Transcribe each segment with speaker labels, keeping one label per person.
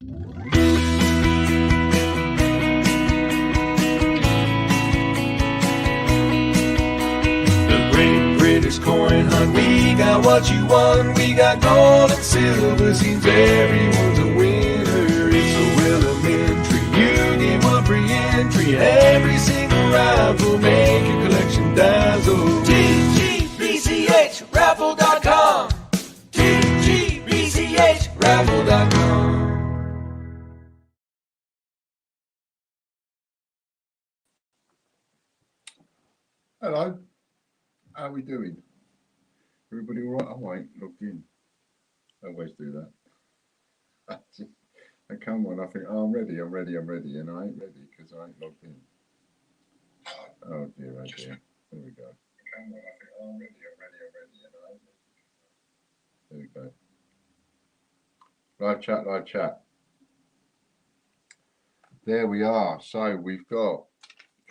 Speaker 1: The Great British Coin Hunt, we got what you want. We got gold and silver, seems everyone's a winner. It's so elementary, you get one free entry. Every single raffle, make your collection dazzle. TGBCHraffle.com, TGBCHraffle.com.
Speaker 2: Hello, how are we doing? Everybody all right? Oh, I ain't logged in. I always do that. I come on, I think, oh, I'm ready, and I ain't ready because I ain't logged in. Oh dear, oh dear. There we go. Come on, I think, oh, I'm ready, and I ain't ready. There we go. Live chat. There we are. So we've got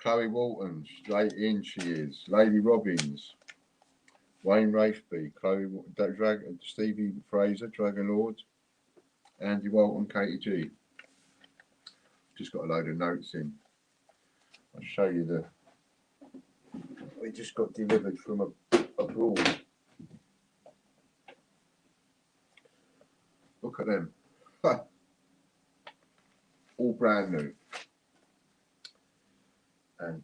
Speaker 2: Chloe Walton, straight in she is. Lady Robbins, Wayne Rafeby, Stevie Fraser, Dragon Lord, Andy Walton, Katie G. Just got a load of notes in. I'll show you we just got delivered from abroad. Look at them. All brand new. And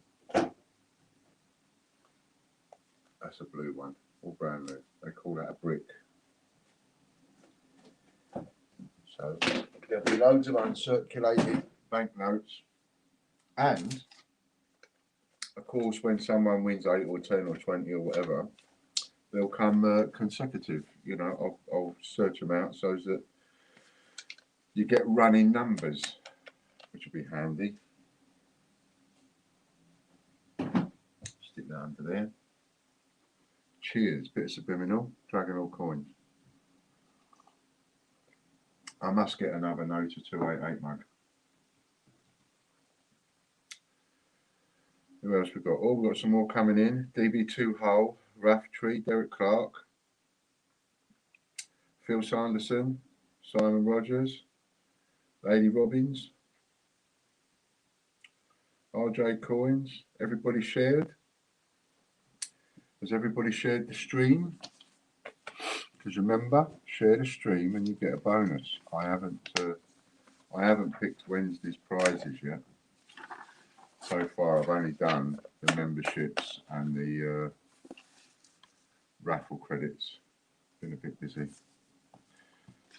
Speaker 2: that's a blue one, all brand new. They call that a brick. So there'll be loads of uncirculated banknotes, and of course when someone wins 8 or 10 or 20 or whatever, they'll come consecutive. You know, I'll search them out so that you get running numbers, which will be handy. Stick that under there. Cheers, bit of subliminal, Dragon coins. I must get another note of 288 mug. Who else we got? Oh, we've got some more coming in. DB2 Hull, Raf Tree, Derek Clark, Phil Sanderson, Simon Rogers, Lady Robbins, RJ Coins. Everybody shared? Has everybody shared the stream? Because remember, share the stream and you get a bonus. I haven't picked Wednesday's prizes yet. So far, I've only done the memberships and the raffle credits. Been a bit busy,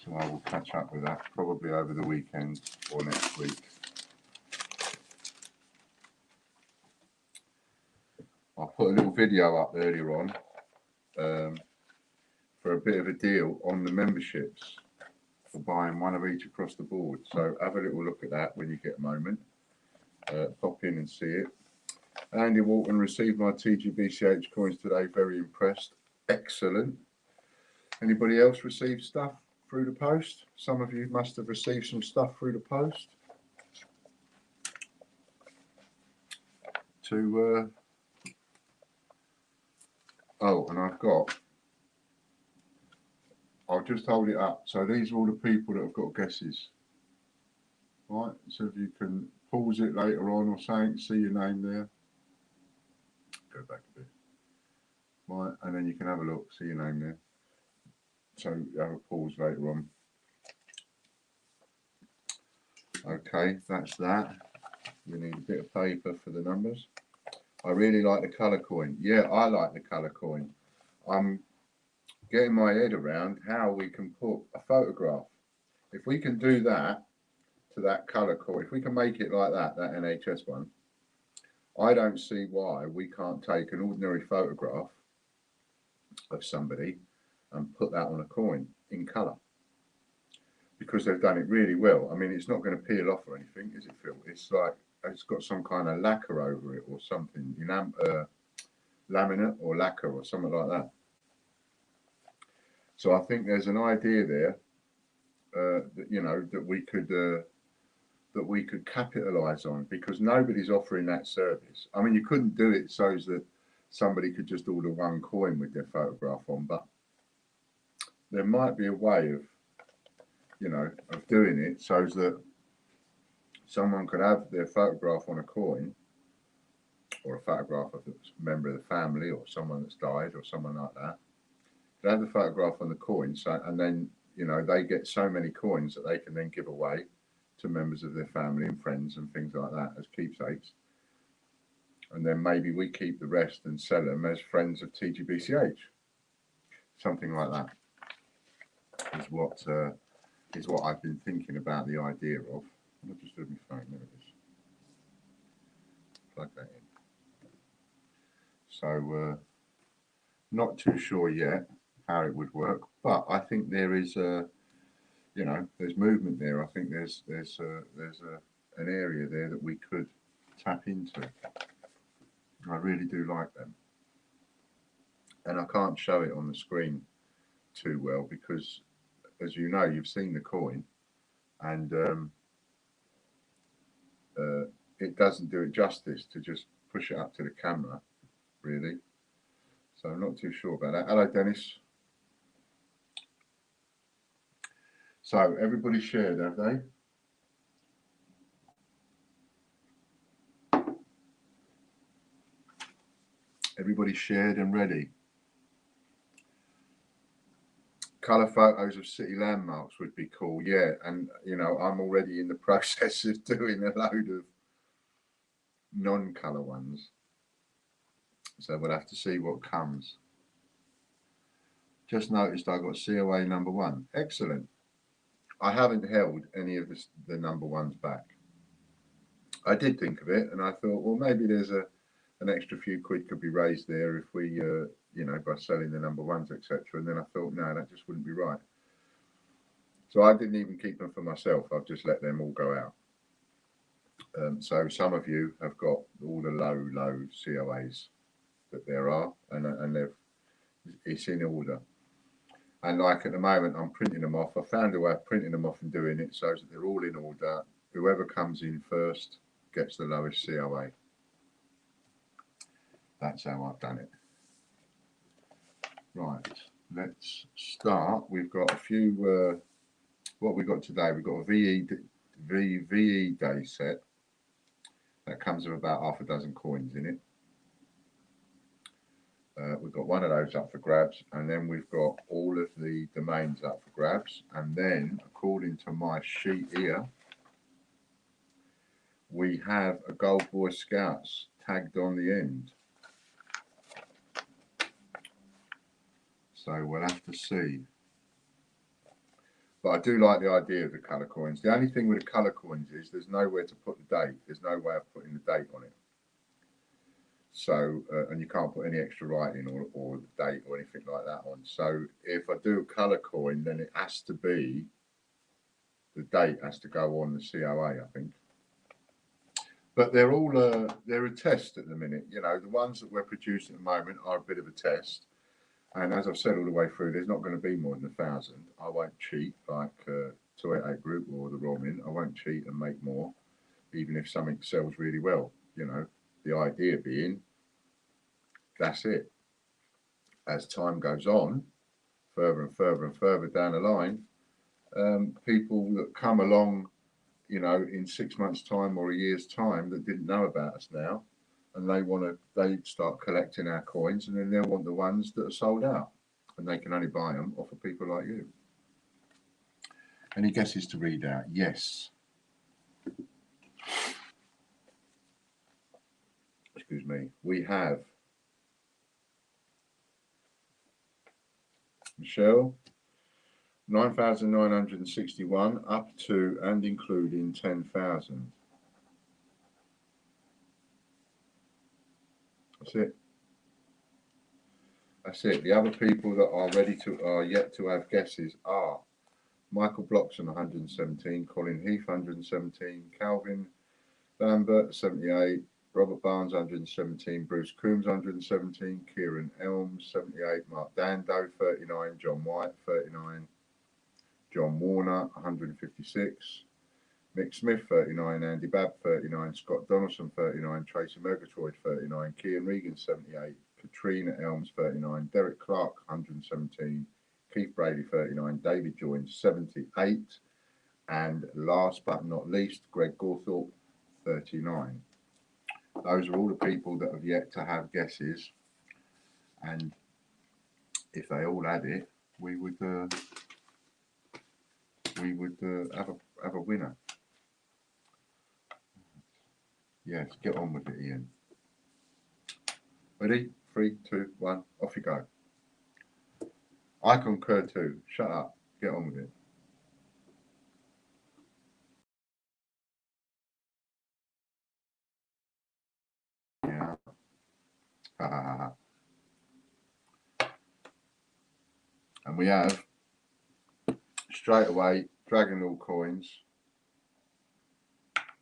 Speaker 2: so I will catch up with that probably over the weekend or next week. I put a little video up earlier on for a bit of a deal on the memberships for buying one of each across the board. So have a little look at that when you get a moment. Pop in and see it. Andy Walton received my TGBCH coins today. Very impressed. Excellent. Anybody else receive stuff through the post? Some of you must have received some stuff through the post. Oh, and I'll just hold it up. So these are all the people that have got guesses. Right, so if you can pause it later on or something, see your name there. Go back a bit. Right, and then you can have a look, see your name there. So have a pause later on. Okay, that's that. We need a bit of paper for the numbers. I really like the colour coin. Yeah, I like the colour coin. I'm getting my head around how we can put a photograph. If we can do that to that colour coin, if we can make it like that NHS one, I don't see why we can't take an ordinary photograph of somebody and put that on a coin in colour, because they've done it really well. I mean, it's not going to peel off or anything, is it, Phil? It's like it's got some kind of lacquer over it or something, laminate or lacquer or something like that. So I think there's an idea there that, you know, that we could capitalise on, because nobody's offering that service. I mean, you couldn't do it so that somebody could just order one coin with their photograph on, but there might be a way of you know, of doing it so that someone could have their photograph on a coin, or a photograph of a member of the family or someone that's died or someone like that. They have the photograph on the coin, so, and then, you know, they get so many coins that they can then give away to members of their family and friends and things like that as keepsakes. And then maybe we keep the rest and sell them as friends of TGBCH. Something like that is what I've been thinking about the idea of. I'll just do my phone. There it is. Plug that in. So not too sure yet how it would work, but I think there is a, you know, there's movement there. I think there's an area there that we could tap into. I really do like them, and I can't show it on the screen too well because, as you know, you've seen the coin, and it doesn't do it justice to just push it up to the camera, really. So I'm not too sure about that. Hello, Dennis. So everybody shared, have they? Everybody shared and ready. Colour photos of city landmarks would be cool, yeah. And, you know, I'm already in the process of doing a load of non-colour ones. So we'll have to see what comes. Just noticed I got COA number 1. Excellent. I haven't held any of the number 1s back. I did think of it and I thought, well, maybe there's an extra few quid could be raised there if we, you know, by selling the number 1s, etc. And then I thought, no, that just wouldn't be right. So I didn't even keep them for myself. I've just let them all go out. So some of you have got all the low COAs that there are, and it's in order. And like at the moment, I'm printing them off. I found a way of printing them off and doing it so that they're all in order. Whoever comes in first gets the lowest COA. That's how I've done it. Right, let's start. We've got a few, what we got today, we've got a VE day set. That comes with about half a dozen coins in it. We've got one of those up for grabs, and then we've got all of the domains up for grabs. And then, according to my sheet here, we have a Gold Boy Scouts tagged on the end. So we'll have to see. But I do like the idea of the colour coins. The only thing with the colour coins is there's nowhere to put the date. There's no way of putting the date on it. So, and you can't put any extra writing or the date or anything like that on. So if I do a colour coin, then it has to be, the date has to go on the COA, I think. But they're all, they're a test at the minute. You know, the ones that we're producing at the moment are a bit of a test. And as I've said all the way through, there's not going to be more than 1,000. I won't cheat like 288 Group or the Raw Mint. I won't cheat and make more, even if something sells really well. You know, the idea being, that's it. As time goes on, further and further and further down the line, people that come along, you know, in 6 months' time or a year's time that didn't know about us now, and they start collecting our coins, and then they'll want the ones that are sold out, and they can only buy them off of people like you. Any guesses to read out? Yes. Excuse me. We have Michelle, 9,961 up to and including 10,000. That's it. That's it. The other people that are yet to have guesses are Michael Bloxon 117, Colin Heath 117, Calvin Lambert 78, Robert Barnes 117, Bruce Coombs 117, Kieran Elms 78, Mark Dando 39, John White 39, John Warner 156, Mick Smith 39, Andy Babb 39, Scott Donaldson 39, Tracy Murgatroyd 39, Kian Regan 78, Katrina Elms 39, Derek Clark 117, Keith Brady 39, David Joins 78, and last but not least, Greg Gawthorpe 39. Those are all the people that have yet to have guesses, and if they all had it, we would have a winner. Yes, get on with it, Ian. Ready? 3, 2, 1, off you go. I concur too. Shut up. Get on with it. Yeah. Ha ha ha ha. And we have straight away Dragon Lord coins,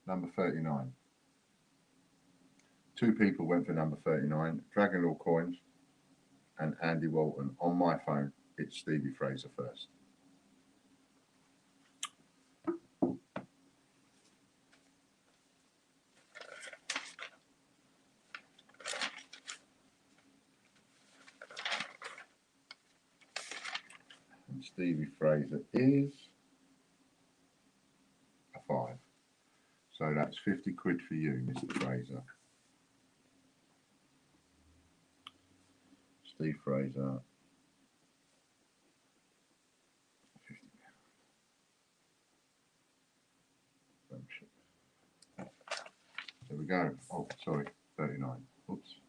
Speaker 2: number 39. 2 people went for number 39, Dragon Lord coins and Andy Walton. On my phone, it's Stevie Fraser first. And Stevie Fraser is a 5. So that's 50 quid for you, Mr. Fraser. Steve Fraser. There we go. Oh, sorry, 39. Oops.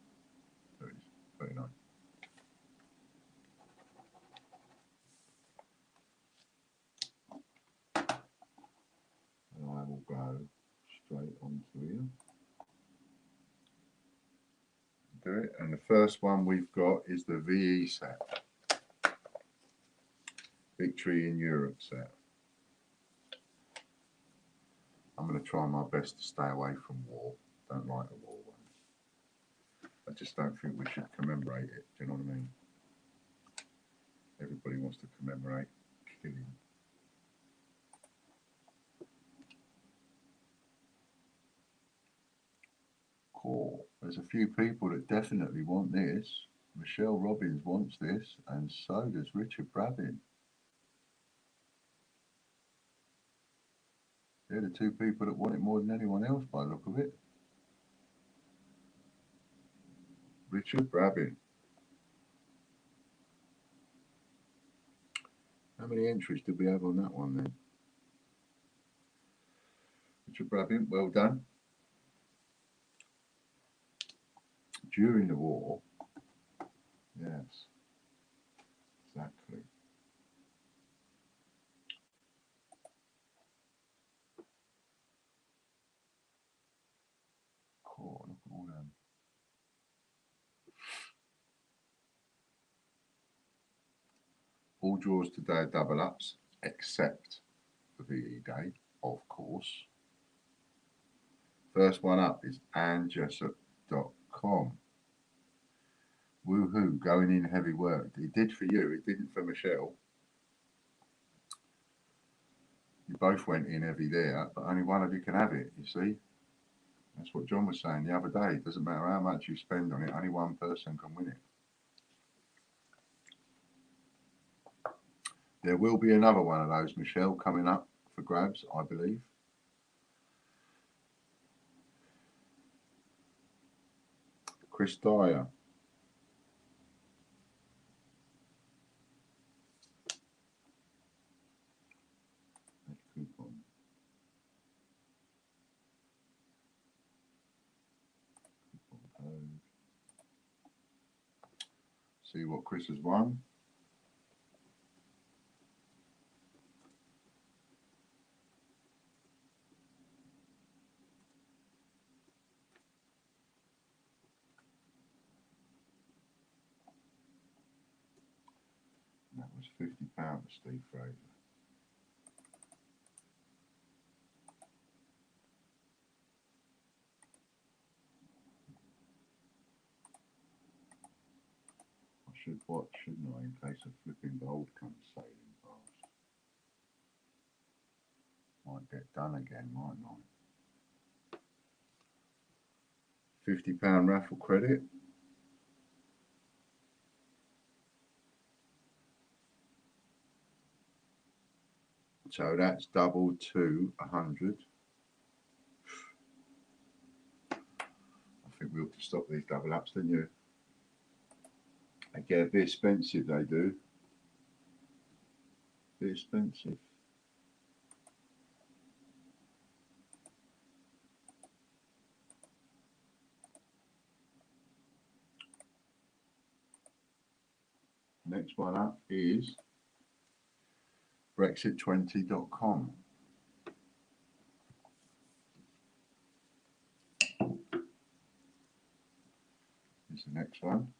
Speaker 2: 39. And I will go straight onto here. Do it. And the first one we've got is the VE set. Victory in Europe set. I'm going to try my best to stay away from war. Don't like the war one. I just don't think we should commemorate it. Do you know what I mean? Everybody wants to commemorate killing. Cool. There's a few people that definitely want this. Michelle Robbins wants this, and so does Richard Brabin. They're the 2 people that want it more than anyone else by the look of it. Richard Brabin. How many entries did we have on that one then? Richard Brabin, well done. During the war, yes, exactly. Cool, look at all them. All draws today are double ups, except the VE day, of course. First one up is AnneJessup.com. Woohoo, going in heavy work. It did for you, it didn't for Michelle. You both went in heavy there, but only one of you can have it, you see. That's what John was saying the other day. It doesn't matter how much you spend on it, only one person can win it. There will be another one of those, Michelle, coming up for grabs, I believe. Chris Dyer. Coupon. Coupon. See what Chris has won. That was £50 for Steve Fraser. I should watch, shouldn't I, in case a flipping gold comes sailing past. Might get done again, mightn't I? £50 raffle credit. So that's doubled to 100. I think we ought to stop these double ups, didn't you? They get a bit expensive, they do. Bit expensive. Next one up is Brexit20.com. Here's the next one.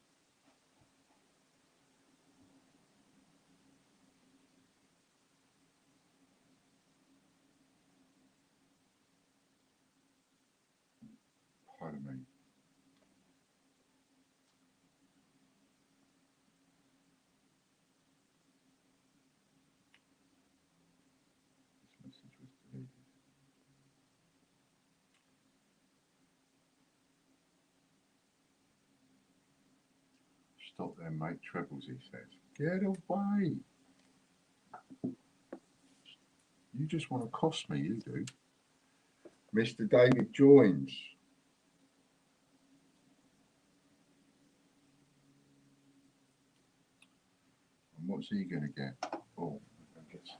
Speaker 2: Pardon me. This message was deleted. Stop them, mate. Trebles, he says. Get away. You just want to cost me, you do. Mr. David joins. And what's he going to get? Oh, I guess.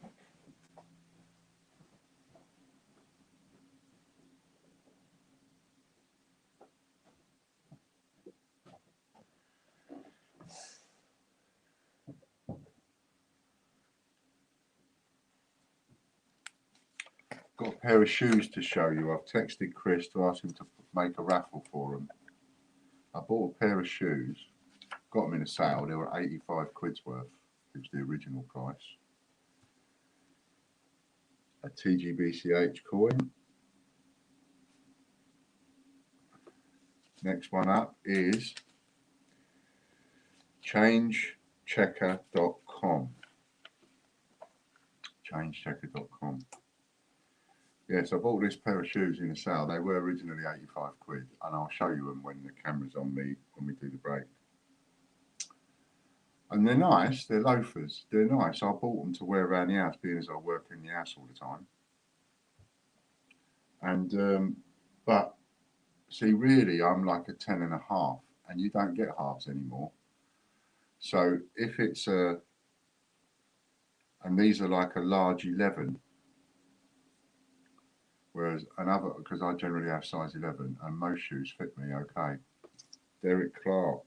Speaker 2: Got a pair of shoes to show you. I've texted Chris to ask him to make a raffle for them. I bought a pair of shoes, got them in a sale. They were 85 quid's worth. It was the original price. A TGBCH coin. Next one up is changechecker.com. Changechecker.com. Yes, I bought this pair of shoes in a sale. They were originally 85 quid, and I'll show you them when the camera's on me when we do the break. And they're nice. They're loafers. They're nice. I bought them to wear around the house, being as I work in the house all the time. And but see, really, I'm like a 10.5, and you don't get halves anymore. So if it's a, and these are like a large 11. Whereas another, because I generally have size 11 and most shoes fit me okay. Derek Clark.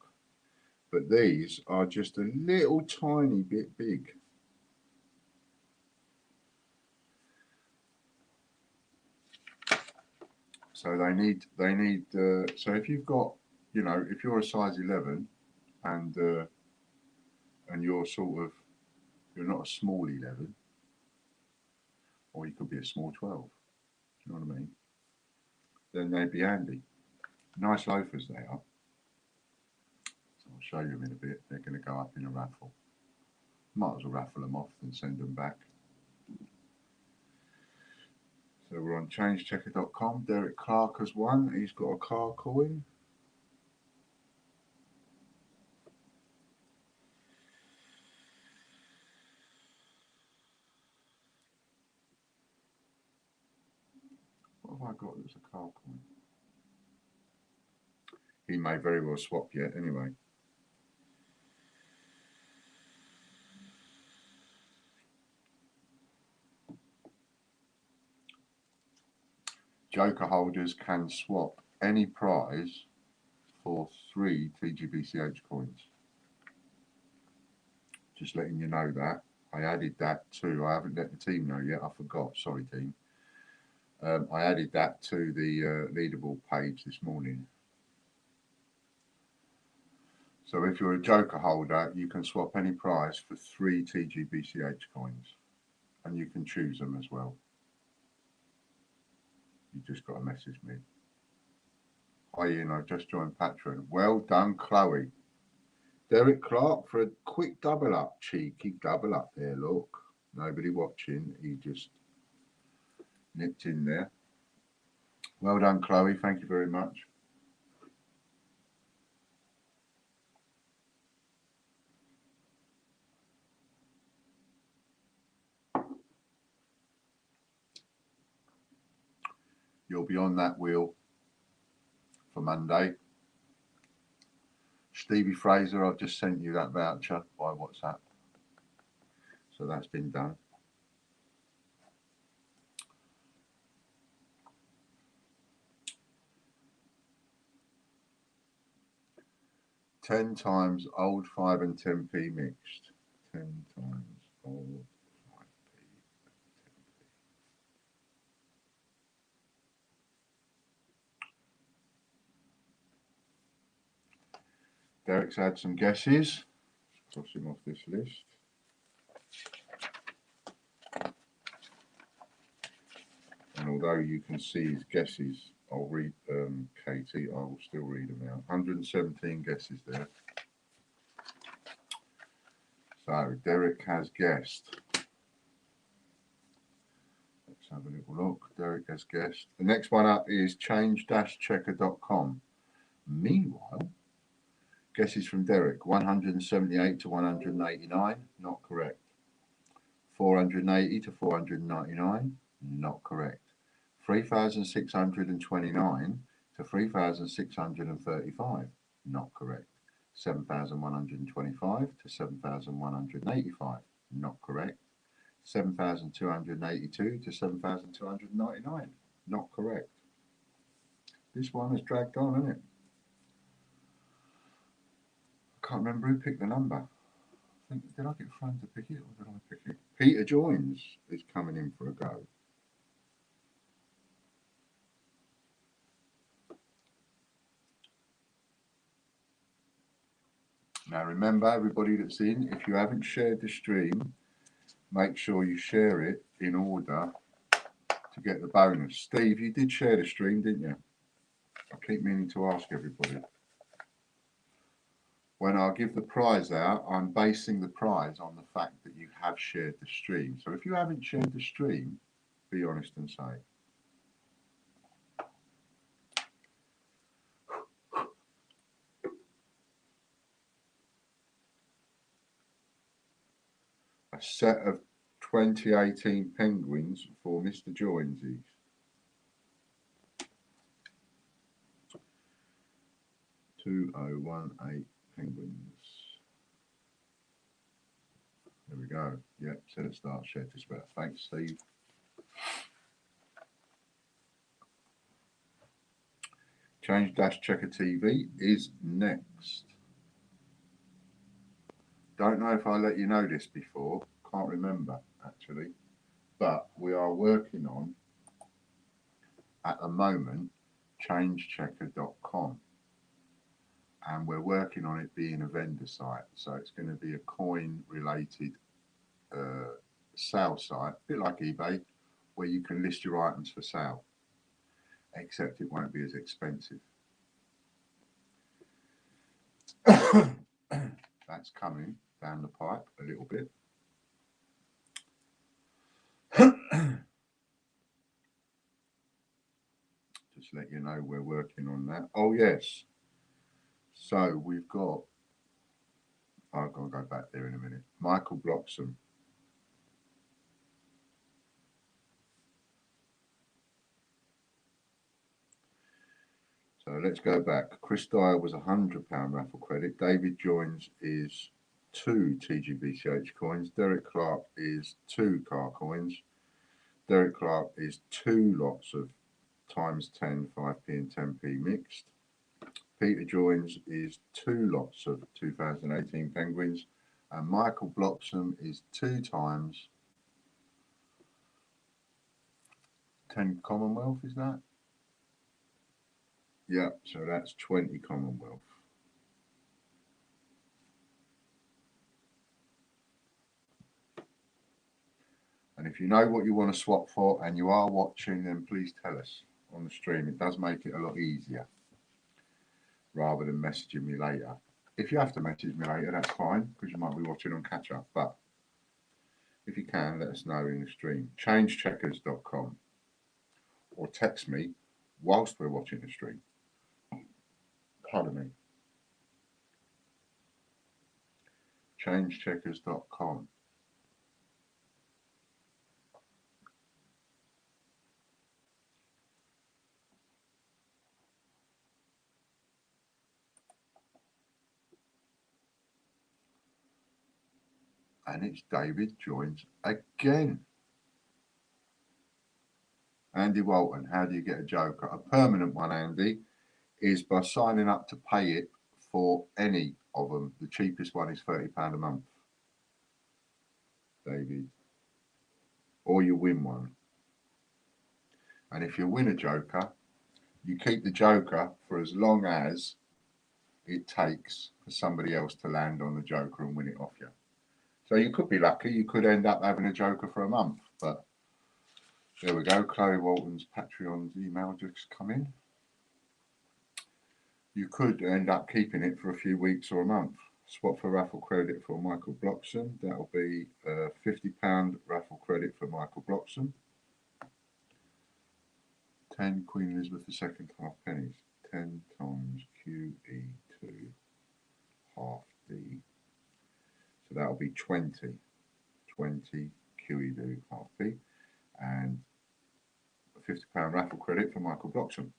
Speaker 2: But these are just a little tiny bit big. So they need, so if you've got, you know, if you're a size 11 and you're sort of, you're not a small 11, or you could be a small 12, you know what I mean? Then they'd be handy. Nice loafers they are. So I'll show you them in a bit. They're going to go up in a raffle. Might as well raffle them off than send them back. So we're on changechecker.com. Derek Clark has won. He's got a car coin. What have I got that's a car coin? He may very well swap yet anyway. Joker holders can swap any prize for 3 TGBCH coins. Just letting you know that. I added that too. I haven't let the team know yet. I forgot. Sorry, team. I added that to the leaderboard page this morning. So if you're a Joker holder, you can swap any prize for 3 TGBCH coins. And you can choose them as well. You just got to message me. Hi Ian, I've just joined Patreon. Well done, Chloe. Derek Clark for a quick double up. Cheeky double up there, look. Nobody watching. He just nipped in there. Well done, Chloe. Thank you very much. You'll be on that wheel for Monday. Stevie Fraser, I've just sent you that voucher by WhatsApp. So that's been done. Ten times old 5 and 10p mixed. 10 times old 5p. Derek's had some guesses. Cross him off this list. And although you can see his guesses, I'll read, Katie, I will still read them out. 117 guesses there. So Derek has guessed. Let's have a little look. Derek has guessed. The next one up is change-checker.com. Meanwhile, guesses from Derek, 178 to 189, not correct. 480 to 499, not correct. 3,629 to 3,635, not correct. 7,125 to 7,185, not correct. 7,282 to 7,299, not correct. This one has dragged on, hasn't it? I can't remember who picked the number. Did I get Fran to pick it or did I pick it? Peter Joins is coming in for a go. Now remember, everybody that's in, if you haven't shared the stream, make sure you share it in order to get the bonus. Steve, you did share the stream, didn't you? I keep meaning to ask everybody. When I give the prize out, I'm basing the prize on the fact that you have shared the stream. So if you haven't shared the stream, be honest and say. A set of 2018 penguins for Mr. Joinsies. $2018 penguins. There we go. Yep, set it start, share to spread. Thanks, Steve. Change-Checker TV is next. Don't know if I let you know this before. Can't remember, actually. But we are working on, at the moment, changechecker.com. And we're working on it being a vendor site. So it's going to be a coin-related sale site, a bit like eBay, where you can list your items for sale. Except it won't be as expensive. That's coming down the pipe a little bit. Just let you know we're working on that. Oh yes. So we've got, I've got to go back there in a minute. Michael Bloxham. So let's go back. Chris Dyer was £100 raffle credit. David Joins is 2 TGBCH coins. Derek Clark is 2 car coins. Derek Clark is 2 lots of times 10, 5p and 10p mixed. Peter Joins is 2 lots of 2018 penguins. And Michael Bloxham is 2 times 10 Commonwealth, is that? Yeah, so that's 20 Commonwealth. And if you know what you want to swap for and you are watching, then please tell us on the stream. It does make it a lot easier rather than messaging me later. If you have to message me later, that's fine, because you might be watching on catch up. But if you can, let us know in the stream. Changecheckers.com or text me whilst we're watching the stream. Pardon me. Changecheckers.com. And it's David Joins again. Andy Walton, how do you get a Joker? A permanent one, Andy, is by signing up to pay it for any of them. The cheapest one is £30 a month, David. Or you win one. And if you win a Joker, you keep the Joker for as long as it takes for somebody else to land on the Joker and win it off you. So you could be lucky. You could end up having a Joker for a month. But there we go. Chloe Walton's Patreon's email just come in. You could end up keeping it for a few weeks or a month. Swap for raffle credit for Michael Bloxham. That'll be £50 raffle credit for Michael Bloxham. 10 Queen Elizabeth II half pennies. 10 times QE2 half D. So that'll be 20. 20 QE2 half P. And a £50 raffle credit for Michael Bloxham.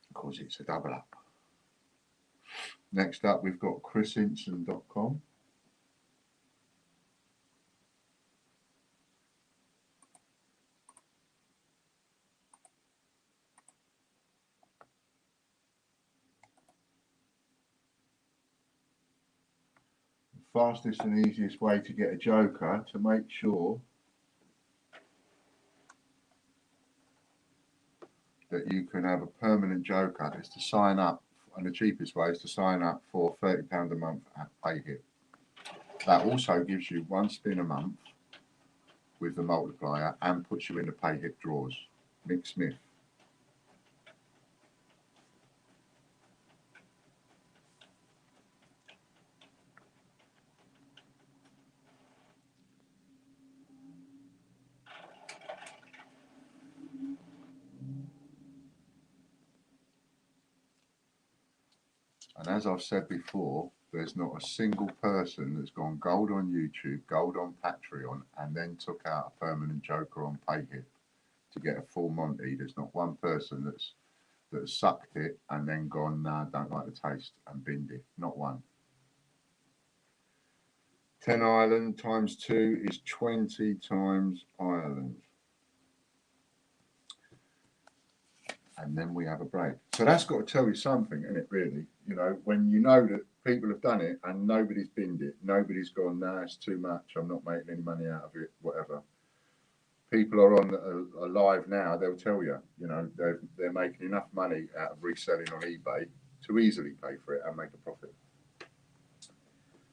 Speaker 2: Of course, it's a double up. Next up, we've got chrisinson.com. The fastest and easiest way to get a Joker, to make sure that you can have a permanent Joker, is to sign up, and the cheapest way is to sign up for £30 a month at PayHit. That also gives you one spin a month with the multiplier and puts you in the PayHit draws. Mick Smith. And as I've said before, there's not a single person that's gone gold on YouTube, gold on Patreon, and then took out a permanent Joker on PayHit to get a full Monty. There's not one person that's sucked it and then gone, nah, don't like the taste, and binned it. Not one. 10 Ireland times 2 is 20 times Ireland. And then we have a break. So that's got to tell you something, isn't it, really? You know, when you know that people have done it and nobody's binned it, nobody's gone, nah, it's too much, I'm not making any money out of it, whatever. People are on live now, they'll tell you, you know, they're making enough money out of reselling on eBay to easily pay for it and make a profit.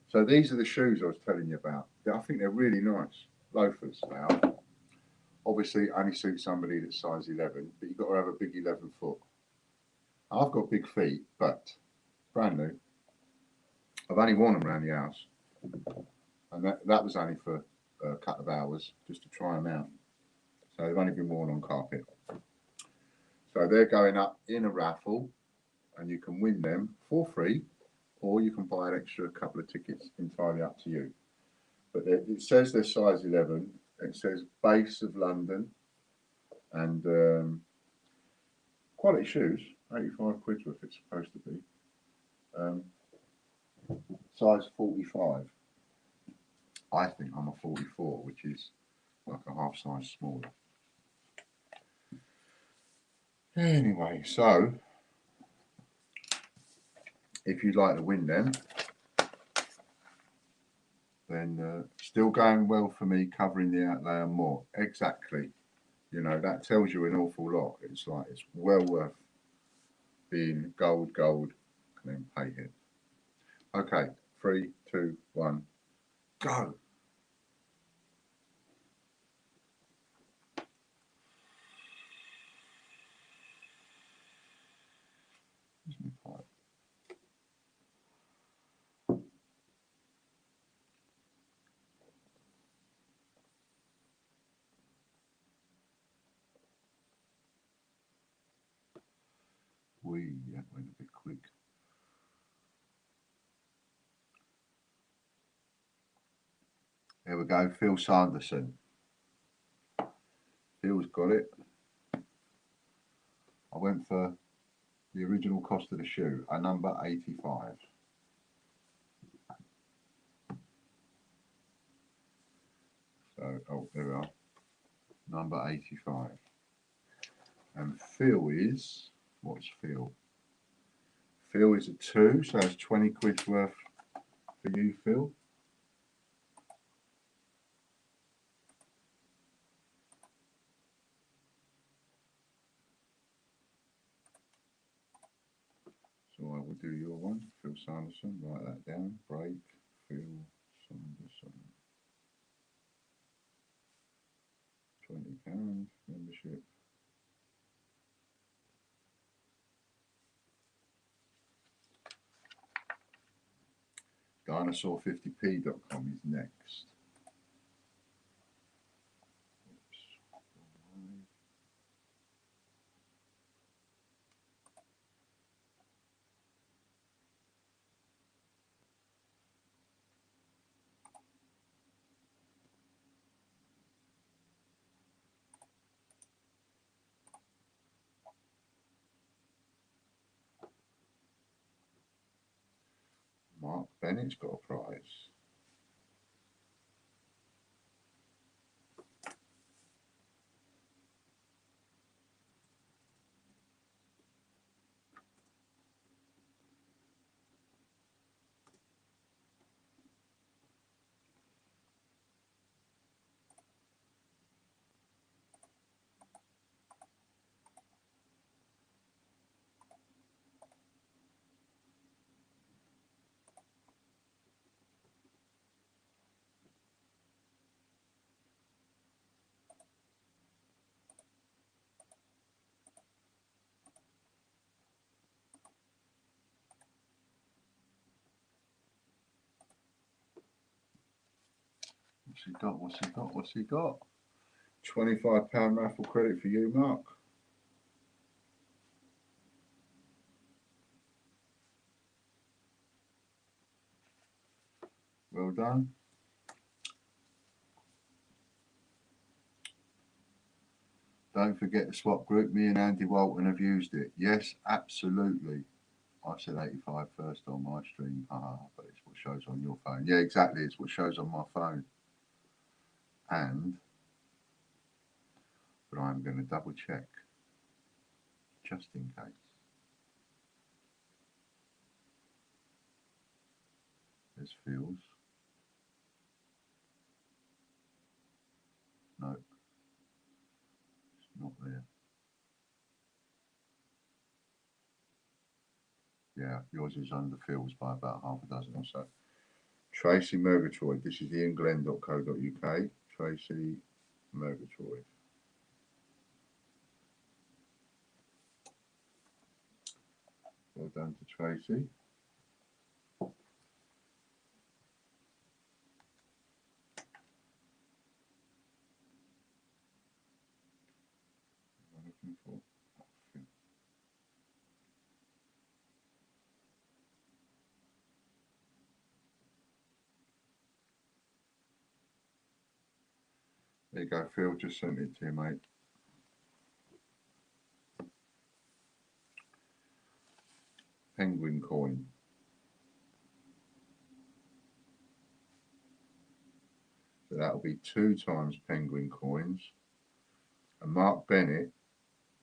Speaker 2: So these are the shoes I was telling you about. I think they're really nice. Loafers now. Obviously, only suit somebody that's size 11, but you've got to have a big 11 foot. I've got big feet, but brand new. I've only worn them around the house. And that was only for a couple of hours, just to try them out. So they've only been worn on carpet. So they're going up in a raffle, and you can win them for free, or you can buy an extra couple of tickets, entirely up to you. But it says they're size 11. It says base of London, and quality shoes, 85 quid worth it's supposed to be. Size 45. I think I'm a 44, which is like a half size smaller. Anyway, so if you'd like to win them, then still going well for me, covering the outlay and more. Exactly. You know, that tells you an awful lot. It's like, it's well worth being gold, and then pay it. Okay, 3, 2, 1, go. That went a bit quick. There we go, Phil Sanderson. Phil's got it. I went for the original cost of the shoe, a number 85. So, oh, there we are. Number 85. And Phil is, what's Phil? Phil is a 2, so it's 20 quid worth for you, Phil. So I will do your one, Phil Sanderson. Write that down. Break, Phil Sanderson. £20 membership. Dinosaur50p.com is next. Oops. Mark Bennett's got a prize. What's he got? What's he got? What's he got? £25 raffle credit for you, Mark. Well done. Don't forget the swap group. Me and Andy Walton have used it. Yes, absolutely. I said 85 first on my stream. But it's what shows on your phone. Yeah, exactly. It's what shows on my phone. But I'm going to double check just in case. There's Phil's. No, it's not there. Yeah, yours is under Phil's by about half a dozen or so. Tracy Murgatroyd. This is ianglenn.co.uk. Tracy Murgatroyd. Well done to Tracy. What am I looking for? There you go, Phil. Just sent it to you, mate. Penguin coin. So that'll be 2 times penguin coins. And Mark Bennett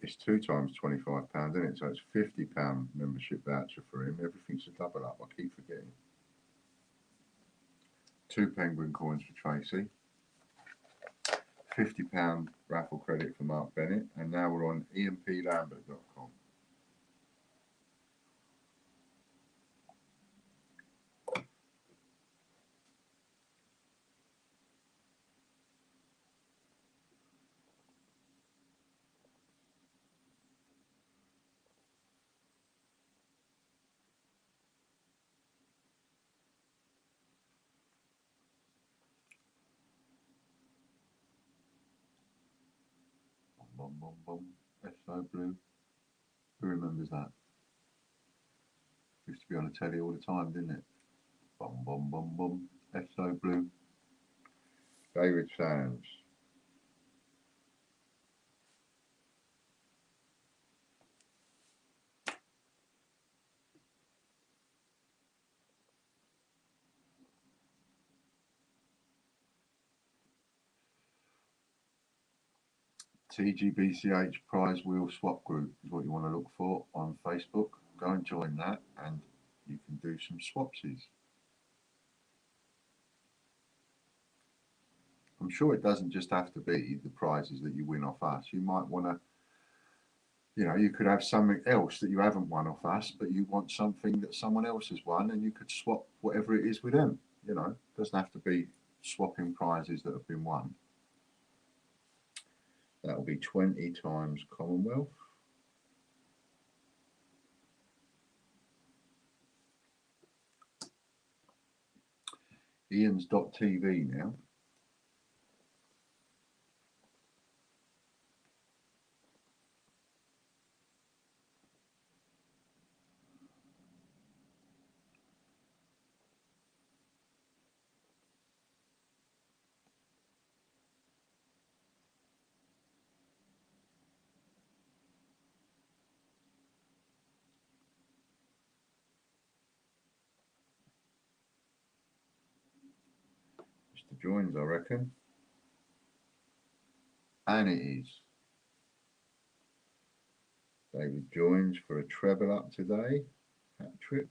Speaker 2: is 2 times £25, isn't it? So it's £50 membership voucher for him. Everything's a double up. I keep forgetting. 2 penguin coins for Tracy. £50 raffle credit for Mark Bennett. And now we're on EMPLambert.com. Bum, bum, bum. SO Blue. Who remembers that? Used to be on the telly all the time, didn't it? Bum, bum, bum, bum. SO Blue. David Sands. TGBCH Prize Wheel Swap Group is what you want to look for on Facebook. Go and join that and you can do some swapsies. I'm sure it doesn't just have to be the prizes that you win off us. You might want to, you know, you could have something else that you haven't won off us, but you want something that someone else has won and you could swap whatever it is with them. You know, it doesn't have to be swapping prizes that have been won. That will be 20 times Commonwealth. Ian's.tv now. Mr. Joins, I reckon. And it is. David Joins for a treble up today. Hat trick.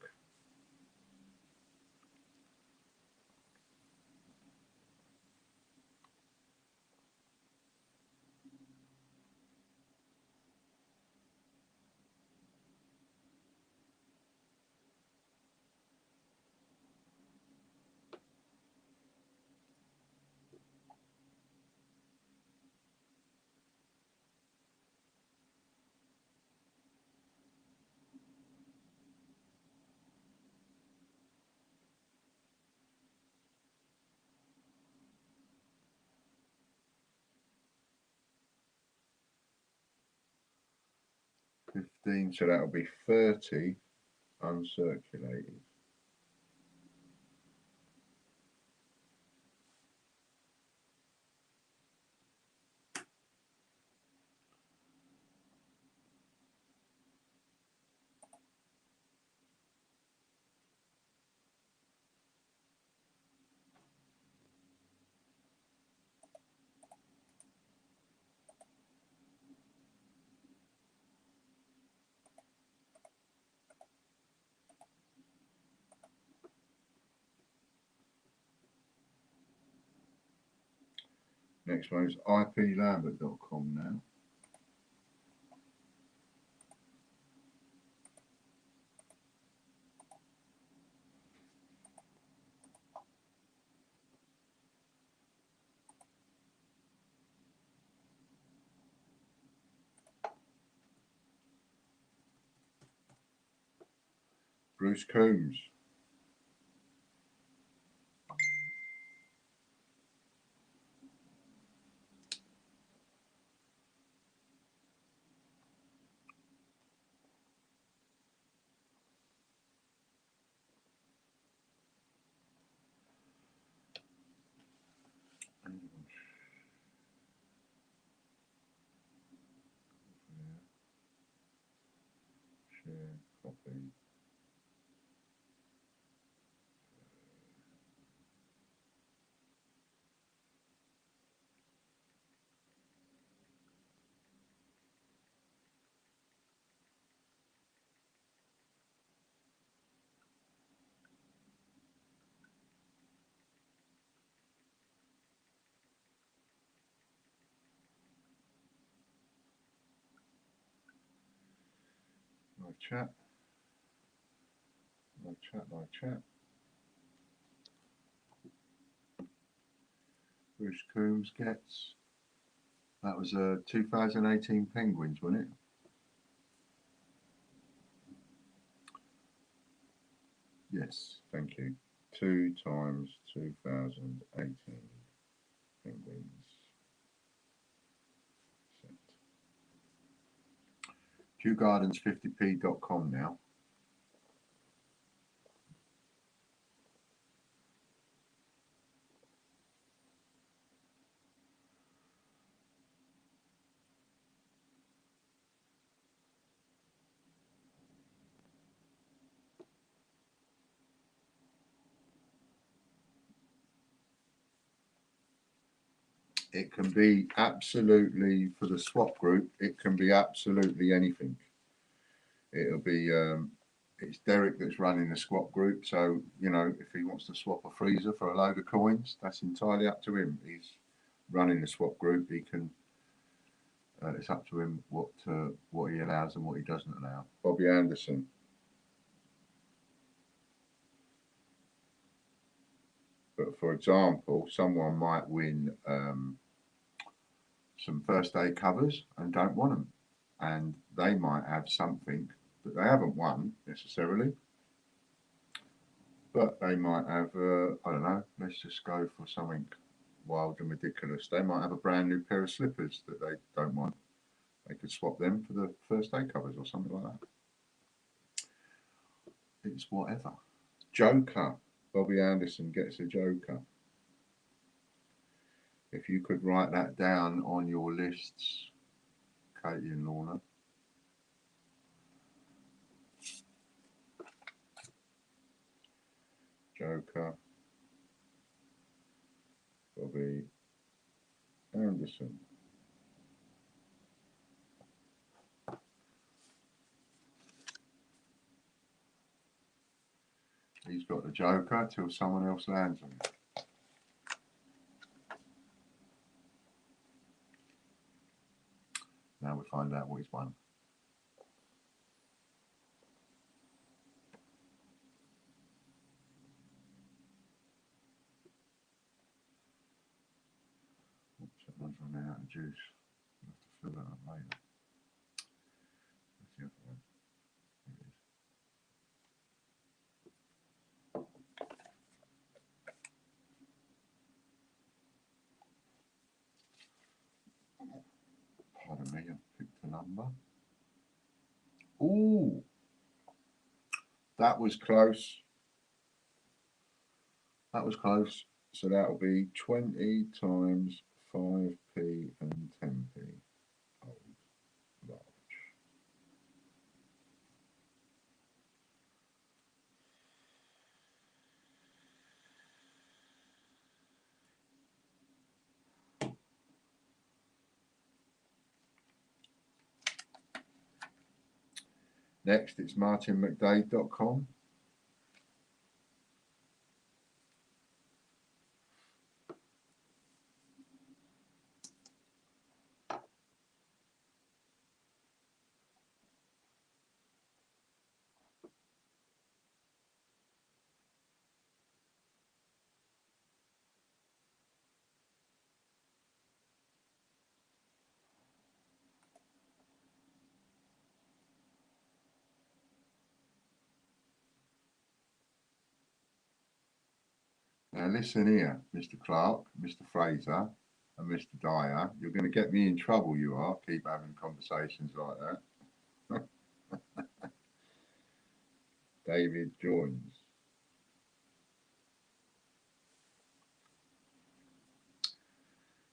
Speaker 2: $15, so that'll be 30 uncirculated. Next one is iplambert.com now. Bruce Coombs. Share, copy. Live chat. Live chat, live chat. Bruce Coombs gets. That was a 2018 Penguins, wasn't it? Yes, thank you. 2 times 2018 Penguins. QGardens50p.com now. It can be absolutely, for the swap group, it can be absolutely anything. It'll be, it's Derek that's running the swap group. So, you know, if he wants to swap a freezer for a load of coins, that's entirely up to him. He's running the swap group. He can, it's up to him what he allows and what he doesn't allow. Bobby Anderson. But for example, someone might win some first aid covers and don't want them. And they might have something that they haven't won necessarily. But they might have, I don't know, let's just go for something wild and ridiculous. They might have a brand new pair of slippers that they don't want. They could swap them for the first aid covers or something like that. It's whatever. Joker. Bobby Anderson gets a Joker. If you could write that down on your lists, Katie and Lorna. Joker. Bobby Anderson. He's got the Joker till someone else lands on it. Now we find out what he's won. Oops, that one's running out of juice. I'll have to fill that up later. That's the other one. Pardon me, I've picked a number. Ooh, that was close. That was close. So that'll be 20 times 5p and 10p. Old large. Next, it's martinmcdade.com. Now listen here, Mr. Clark, Mr. Fraser and Mr. Dyer. You're going to get me in trouble, you are. Keep having conversations like that. David joins.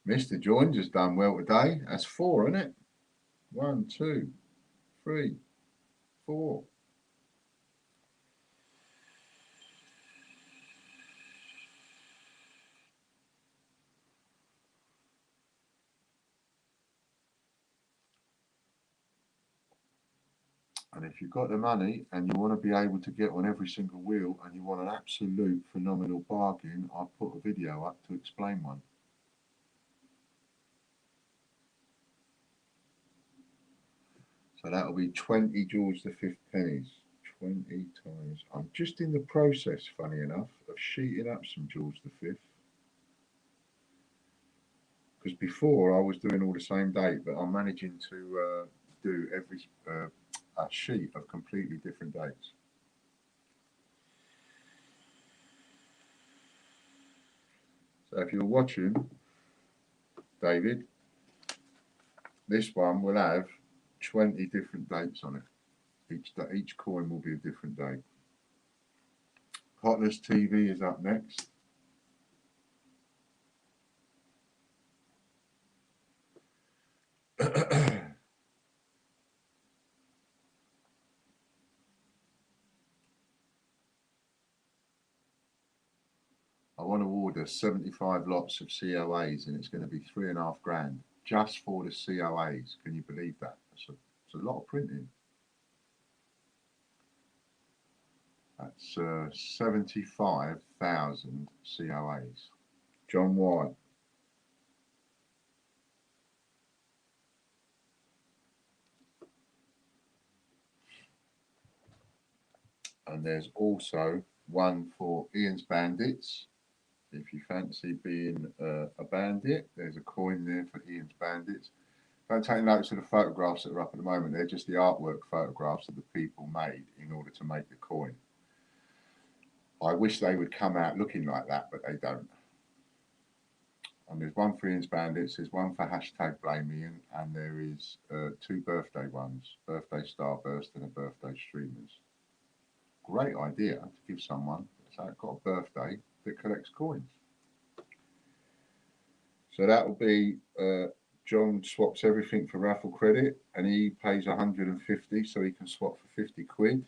Speaker 2: Mr. Joins has done well today. That's 4, isn't it? 1, 2, 3, 4. And if you've got the money and you want to be able to get on every single wheel and you want an absolute phenomenal bargain, I'll put a video up to explain one. So that'll be 20 George V pennies. 20 times. I'm just in the process, funny enough, of sheeting up some George V. Because before I was doing all the same date, but I'm managing to do every a sheet of completely different dates. So if you're watching, David, this one will have 20 different dates on it. Each coin will be a different date. Hotless TV is up next. I want to order 75 lots of COAs, and it's going to be £3.5 grand just for the COAs. Can you believe that? It's a lot of printing. That's 75,000 COAs. John White. And there's also one for Ian's Bandits. If you fancy being a bandit, there's a coin there for Ian's Bandits. Don't take notes of the photographs that are up at the moment. They're just the artwork photographs that the people made in order to make the coin. I wish they would come out looking like that, but they don't. And there's one for Ian's Bandits, there's one for #BlameIan, and there is 2 birthday ones, birthday starburst and a birthday streamers. Great idea to give someone that's got a birthday that collects coins. So that will be John swaps everything for raffle credit, and he pays 150, so he can swap for 50 quid.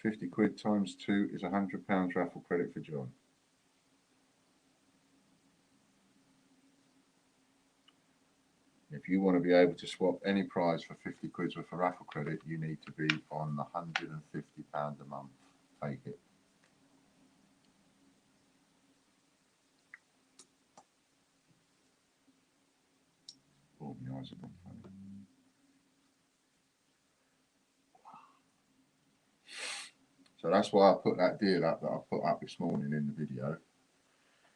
Speaker 2: 50 quid times 2 is £100 raffle credit for John. If you want to be able to swap any prize for 50 quid worth of raffle credit, you need to be on the £150 a month. Take it. Oh, my eyes have gone funny. So that's why I put that deal up that I put up this morning in the video.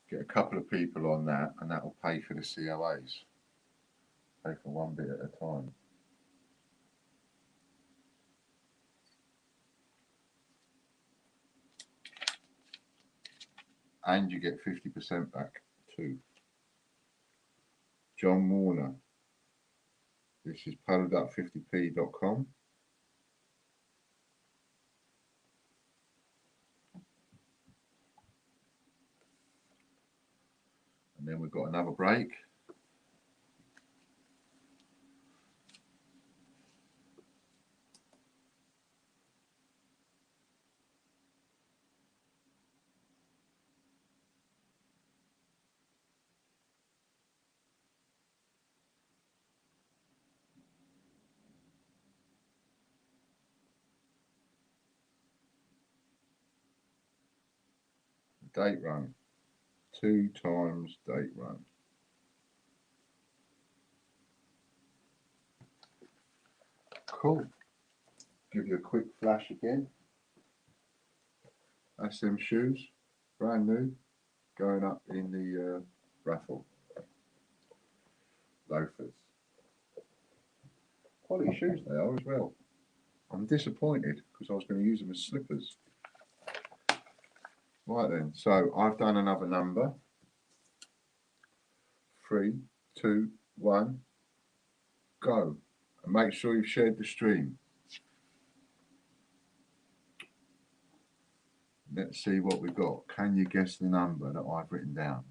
Speaker 2: Get a couple of people on that, and that will pay for the COAs. Pay for one bit at a time. And you get 50% back too. John Warner. This is paddleduck50p.com. And then we've got another break. Date run. 2 times date run. Cool. Give you a quick flash again. That's them shoes. Brand new. Going up in the raffle. Loafers. Quality shoes they are as well. I'm disappointed because I was going to use them as slippers. Right then, so I've done another number. 3, 2, 1, go. And make sure you've shared the stream. Let's see what we've got. Can you guess the number that I've written down?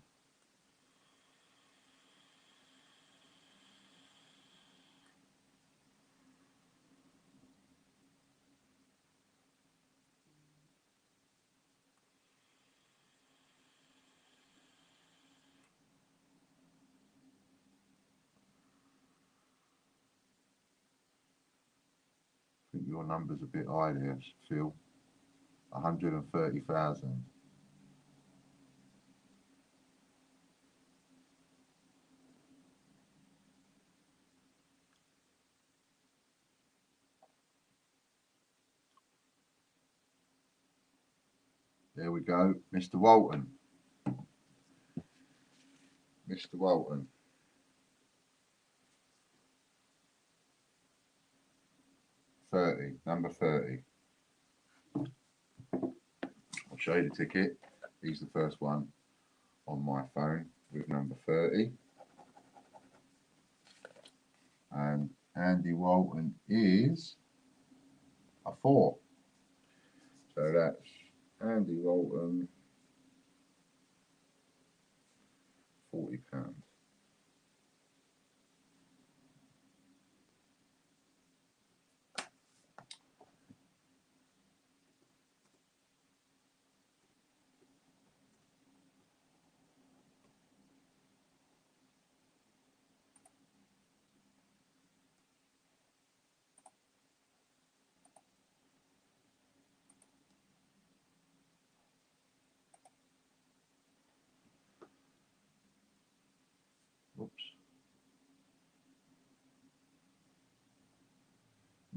Speaker 2: I think your number's a bit high there, Phil. 130,000. There we go, Mr. Walton. Mr. Walton. 30, number 30. I'll show you the ticket. He's the first one on my phone with number 30. And Andy Walton is a 4. So that's Andy Walton, £40.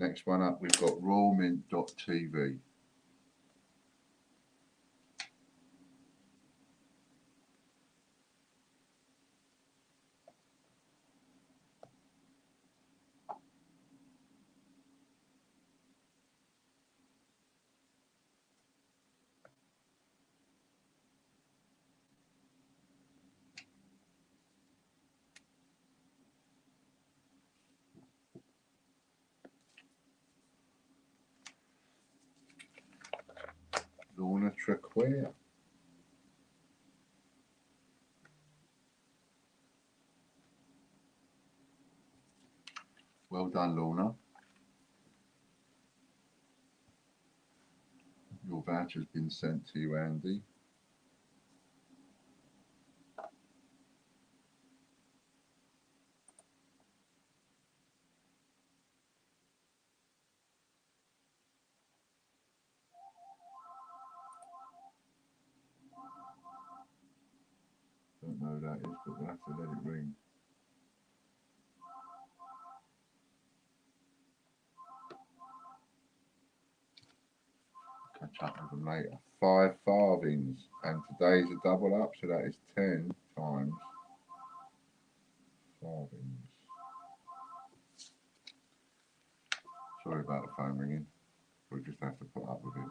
Speaker 2: Next one up, we've got rawmint.tv. Lorna Trequare. Well done, Lorna. Your voucher's been sent to you, Andy. Don't know who that is, but we'll have to let it ring. Catch up with them later. 5 farthings, and today's a double up, so that is 10 times farthings. Sorry about the phone ringing. We'll just have to put up with it.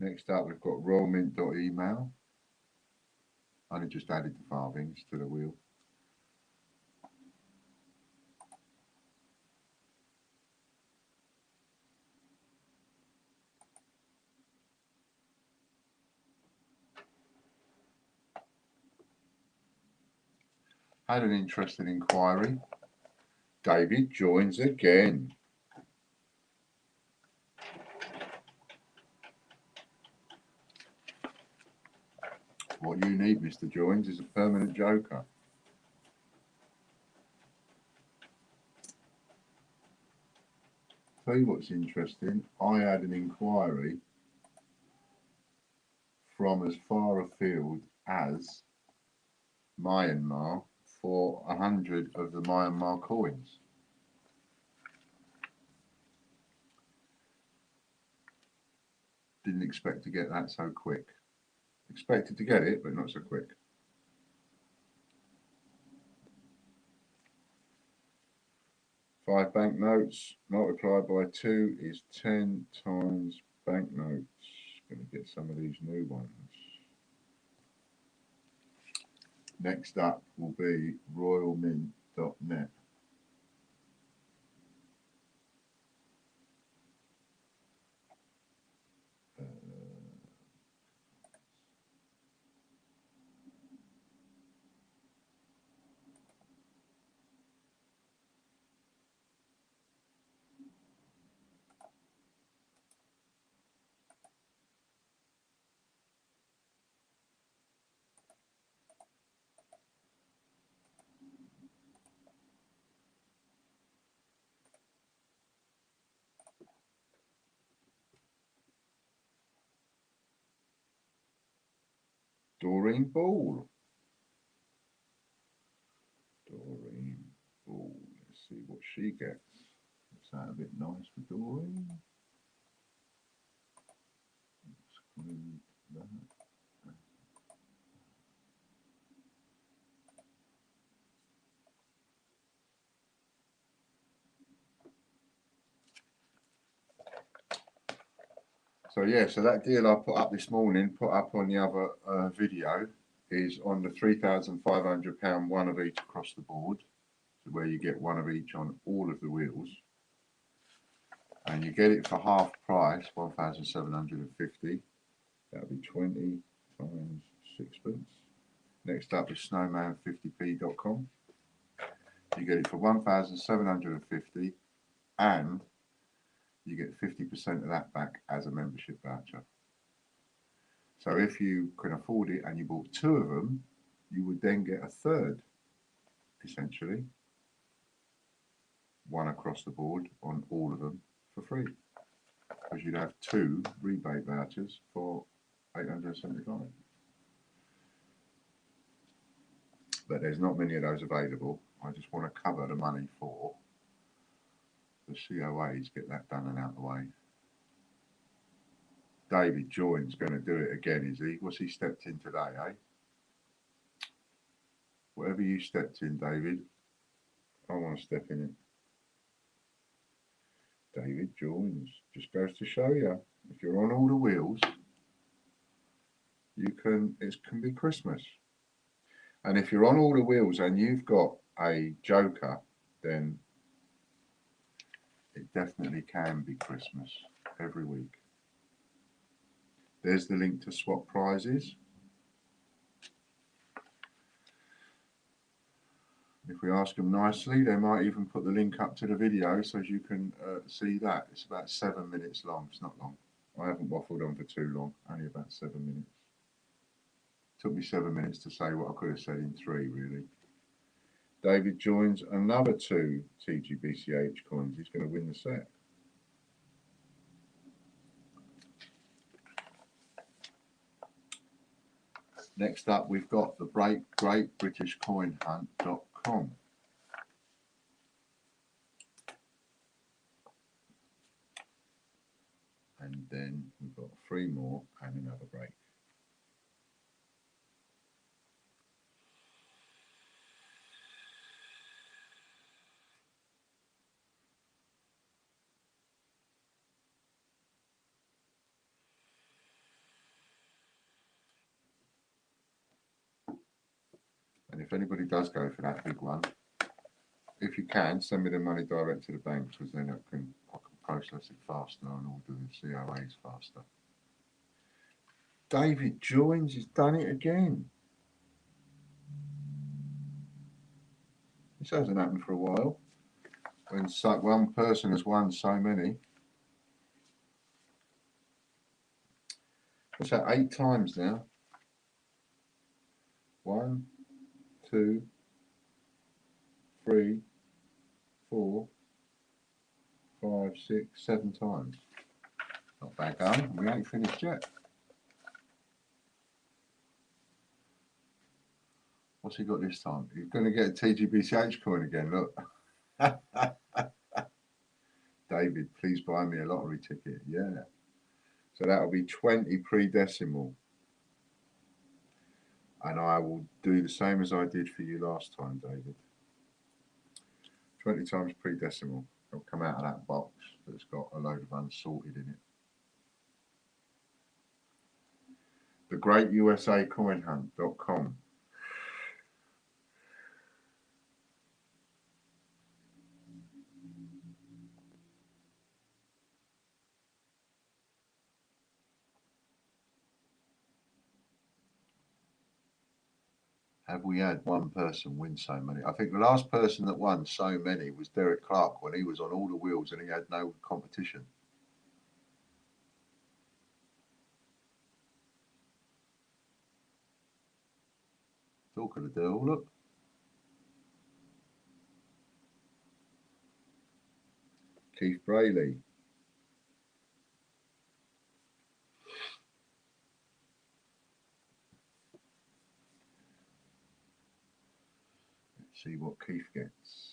Speaker 2: Next up, we've got rawmint.email. I only just added the farthings to the wheel. Had an interesting inquiry. David joins again. What you need, Mr. Joins, is a permanent joker. Tell you what's interesting. I had an inquiry from as far afield as Myanmar for 100 of the Myanmar coins. Didn't expect to get that so quick. Expected to get it, but not so quick. Five banknotes multiplied by 2 is 10 times banknotes. Going to get some of these new ones. Next up will be royalmint.net. Doreen Ball. Doreen Ball. Let's see what she gets. Looks that a bit nice for Doreen. Exclude that. So yeah, so that deal I put up this morning, put up on the other video, is on the £3,500 one of each across the board, so where you get one of each on all of the wheels, and you get it for half price, 1,750. That'll be 20 times sixpence. Next up is snowman50p.com. You get it for 1,750, and you get 50% of that back as a membership voucher. So if you can afford it and you bought 2 of them, you would then get a third, essentially, one across the board on all of them for free, because you'd have 2 rebate vouchers for $875. But there's not many of those available. I just want to cover the money for the COAs, get that done and out of the way. David Join's going to do it again, is he? What's he stepped in today, eh? Whatever you stepped in, David, I want to step in it. David Joins. Just goes to show you, if you're on all the wheels, it can be Christmas. And if you're on all the wheels and you've got a joker, then it definitely can be Christmas every week. There's the link to swap prizes. If we ask them nicely, they might even put the link up to the video so you can see that. It's about 7 minutes long. It's not long. I haven't waffled on for too long, only about 7 minutes. Took me 7 minutes to say what I could have said in 3, really. David joins another 2 TGBCH coins. He's going to win the set. Next up, we've got the GreatBritishCoinHunt.com. And then we've got 3 more and another break. And if anybody does go for that big one, if you can, send me the money direct to the bank, because then I can process it faster and all do the COAs faster. David joins, he's done it again. This hasn't happened for a while. When one person has won so many. What's that, 8 times now? 1, 2, 3, 4, 5, 6, 7 times. Not bad going. We ain't finished yet. What's he got this time? He's going to get a TGBCH coin again, look. David, please buy me a lottery ticket. Yeah. So that'll be 20 pre-decimal. And I will do the same as I did for you last time, David. 20 times pre-decimal. It'll come out of that box that's got a load of unsorted in it. TheGreatUSACoinHunt.com. Have we had one person win so many? I think the last person that won so many was Derek Clark when he was on all the wheels and he had no competition. Talk of the devil, look. Keith Brayley. Let's see what Keith gets.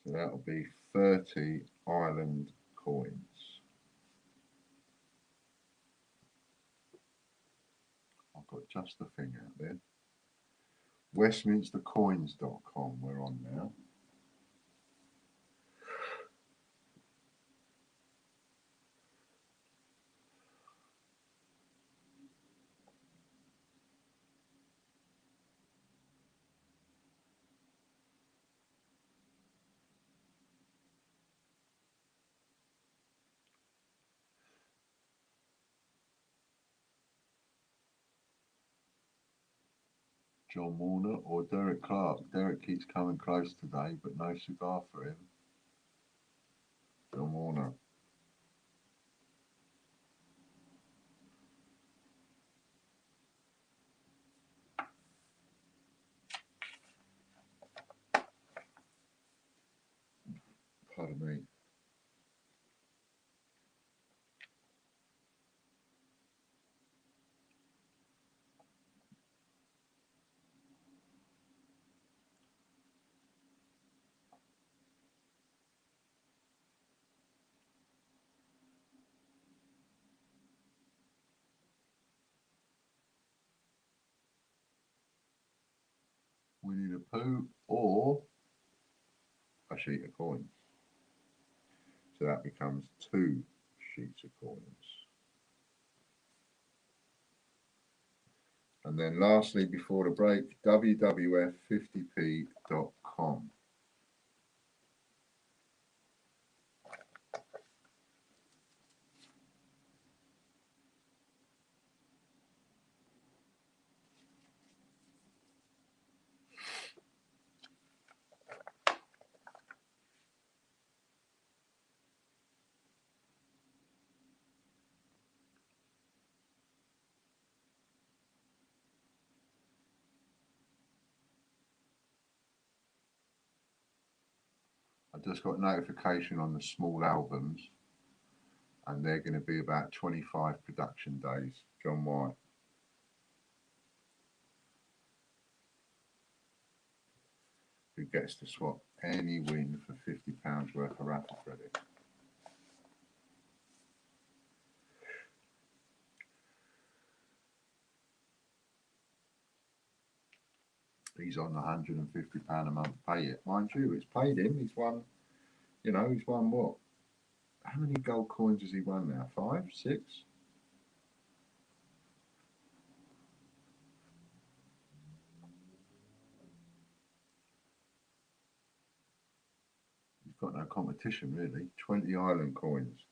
Speaker 2: So that'll be 30 Ireland coins. I've got just the thing out there. WestminsterCoins.com we're on now. John Warner or Derek Clark. Derek keeps coming close today, but no cigar for him. John Warner. Pardon me. Winnie the Pooh or a sheet of coins. So that becomes 2 sheets of coins. And then lastly, before the break, wwf50p.com. I just got notification on the small albums, and they're going to be about 25 production days. John White. Who gets to swap any win for £50 worth of raffle credit. He's on the £150 a month pay it. Mind you, it's paid him. He's won, you know, he's won what? How many gold coins has he won now? 5, 6? He's got no competition really. 20 island coins.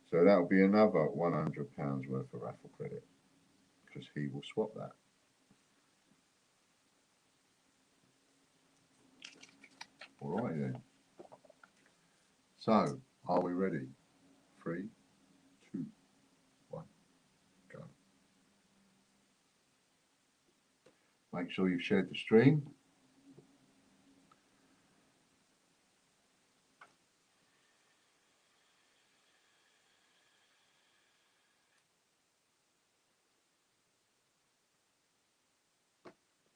Speaker 2: So that'll be another £100 worth of raffle credit, because he will swap that. All right then. So, are we ready? 3, 2, 1, go. Make sure you've shared the stream.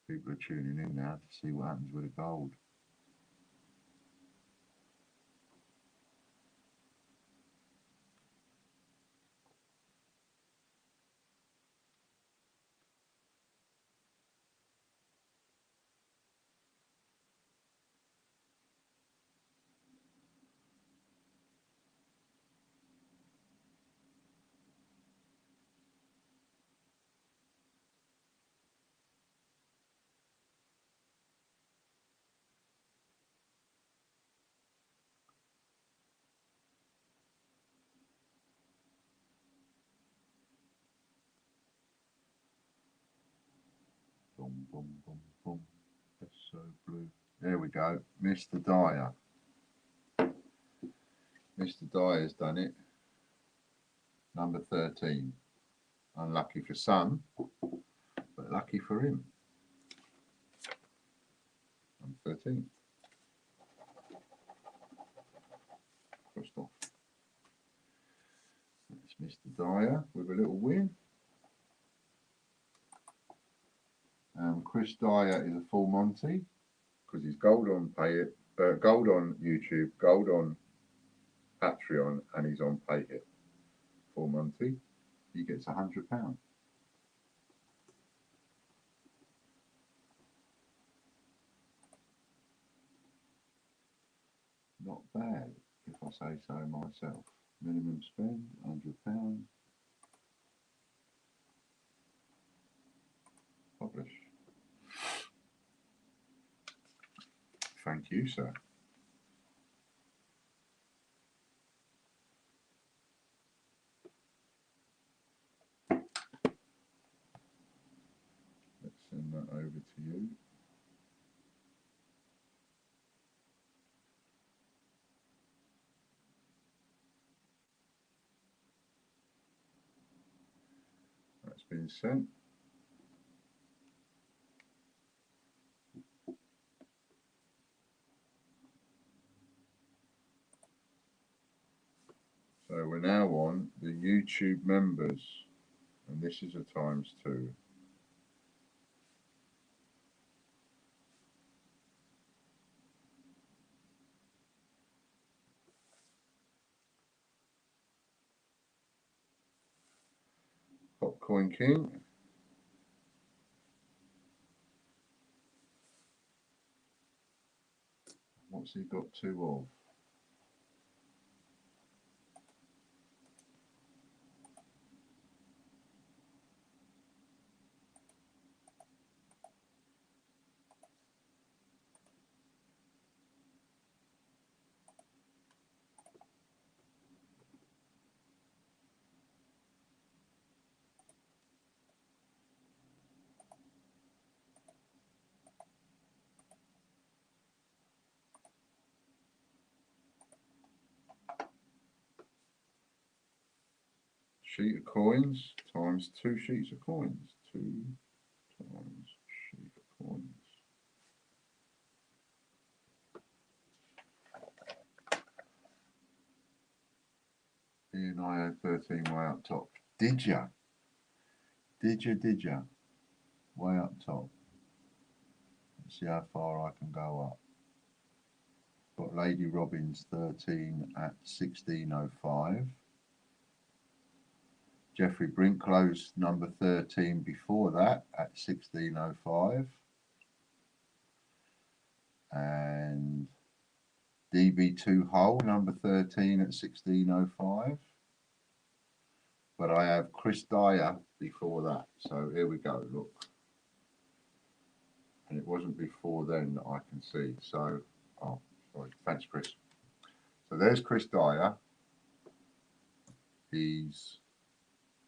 Speaker 2: People are tuning in now to see what happens with the gold. Boom, boom, boom, boom. That's so blue. There we go. Mr. Dyer. Mr. Dyer's done it. Number 13. Unlucky for some, but lucky for him. Number 13. Crossed off. That's Mr. Dyer with a little win. Chris Dyer is a full Monty because he's gold on gold on YouTube, gold on Patreon, and he's on Pay It. Full Monty, he gets £100. Not bad, if I say so myself. Minimum spend £100. Publish. Thank you, sir. Let's send that over to you. been sent. So we're now on the YouTube members, and this is a ×2. Popcoin King. What's he got 2 of? Sheet of coins times 2 sheets of coins. 2 times sheet of coins. E&I 13 way up top. Did ya? Did ya? Way up top. Let's see how far I can go up. Got Lady Robbins 13 at 1605. Jeffrey Brinklow's number 13 before that at 1605. And DB2 Hull number 13 at 1605. But I have Chris Dyer before that. So here we go, look. And it wasn't before then that I can see. So, oh, sorry, thanks Chris. So there's Chris Dyer. He's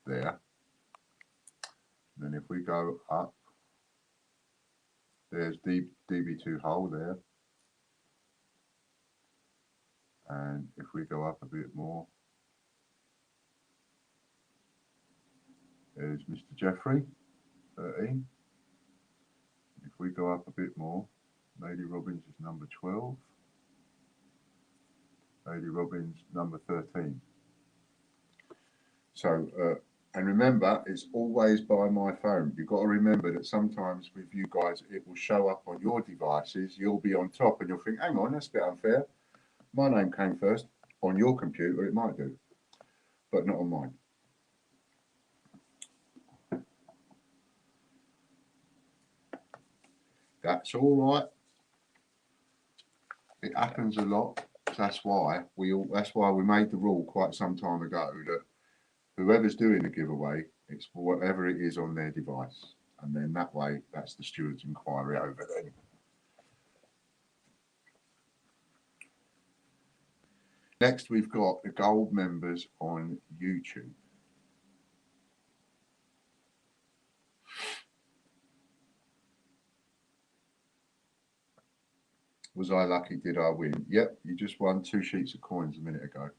Speaker 2: there. Then if we go up, there's DB2 Hull there. And if we go up a bit more, there's Mr. Jeffrey, 13. If we go up a bit more, Lady Robbins is number 12. Lady Robbins, number 13. So, and remember, it's always by my phone. You've got to remember that sometimes with you guys, it will show up on your devices. You'll be on top and you'll think, hang on, that's a bit unfair. My name came first. On your computer, it might do, but not on mine. That's all right. It happens a lot. That's why we made the rule quite some time ago that whoever's doing the giveaway, it's for whatever it is on their device, and then that way, that's the steward's inquiry over then. Next, we've got the gold members on YouTube. Was I lucky? Did I win? Yep, you just won 2 sheets of coins a minute ago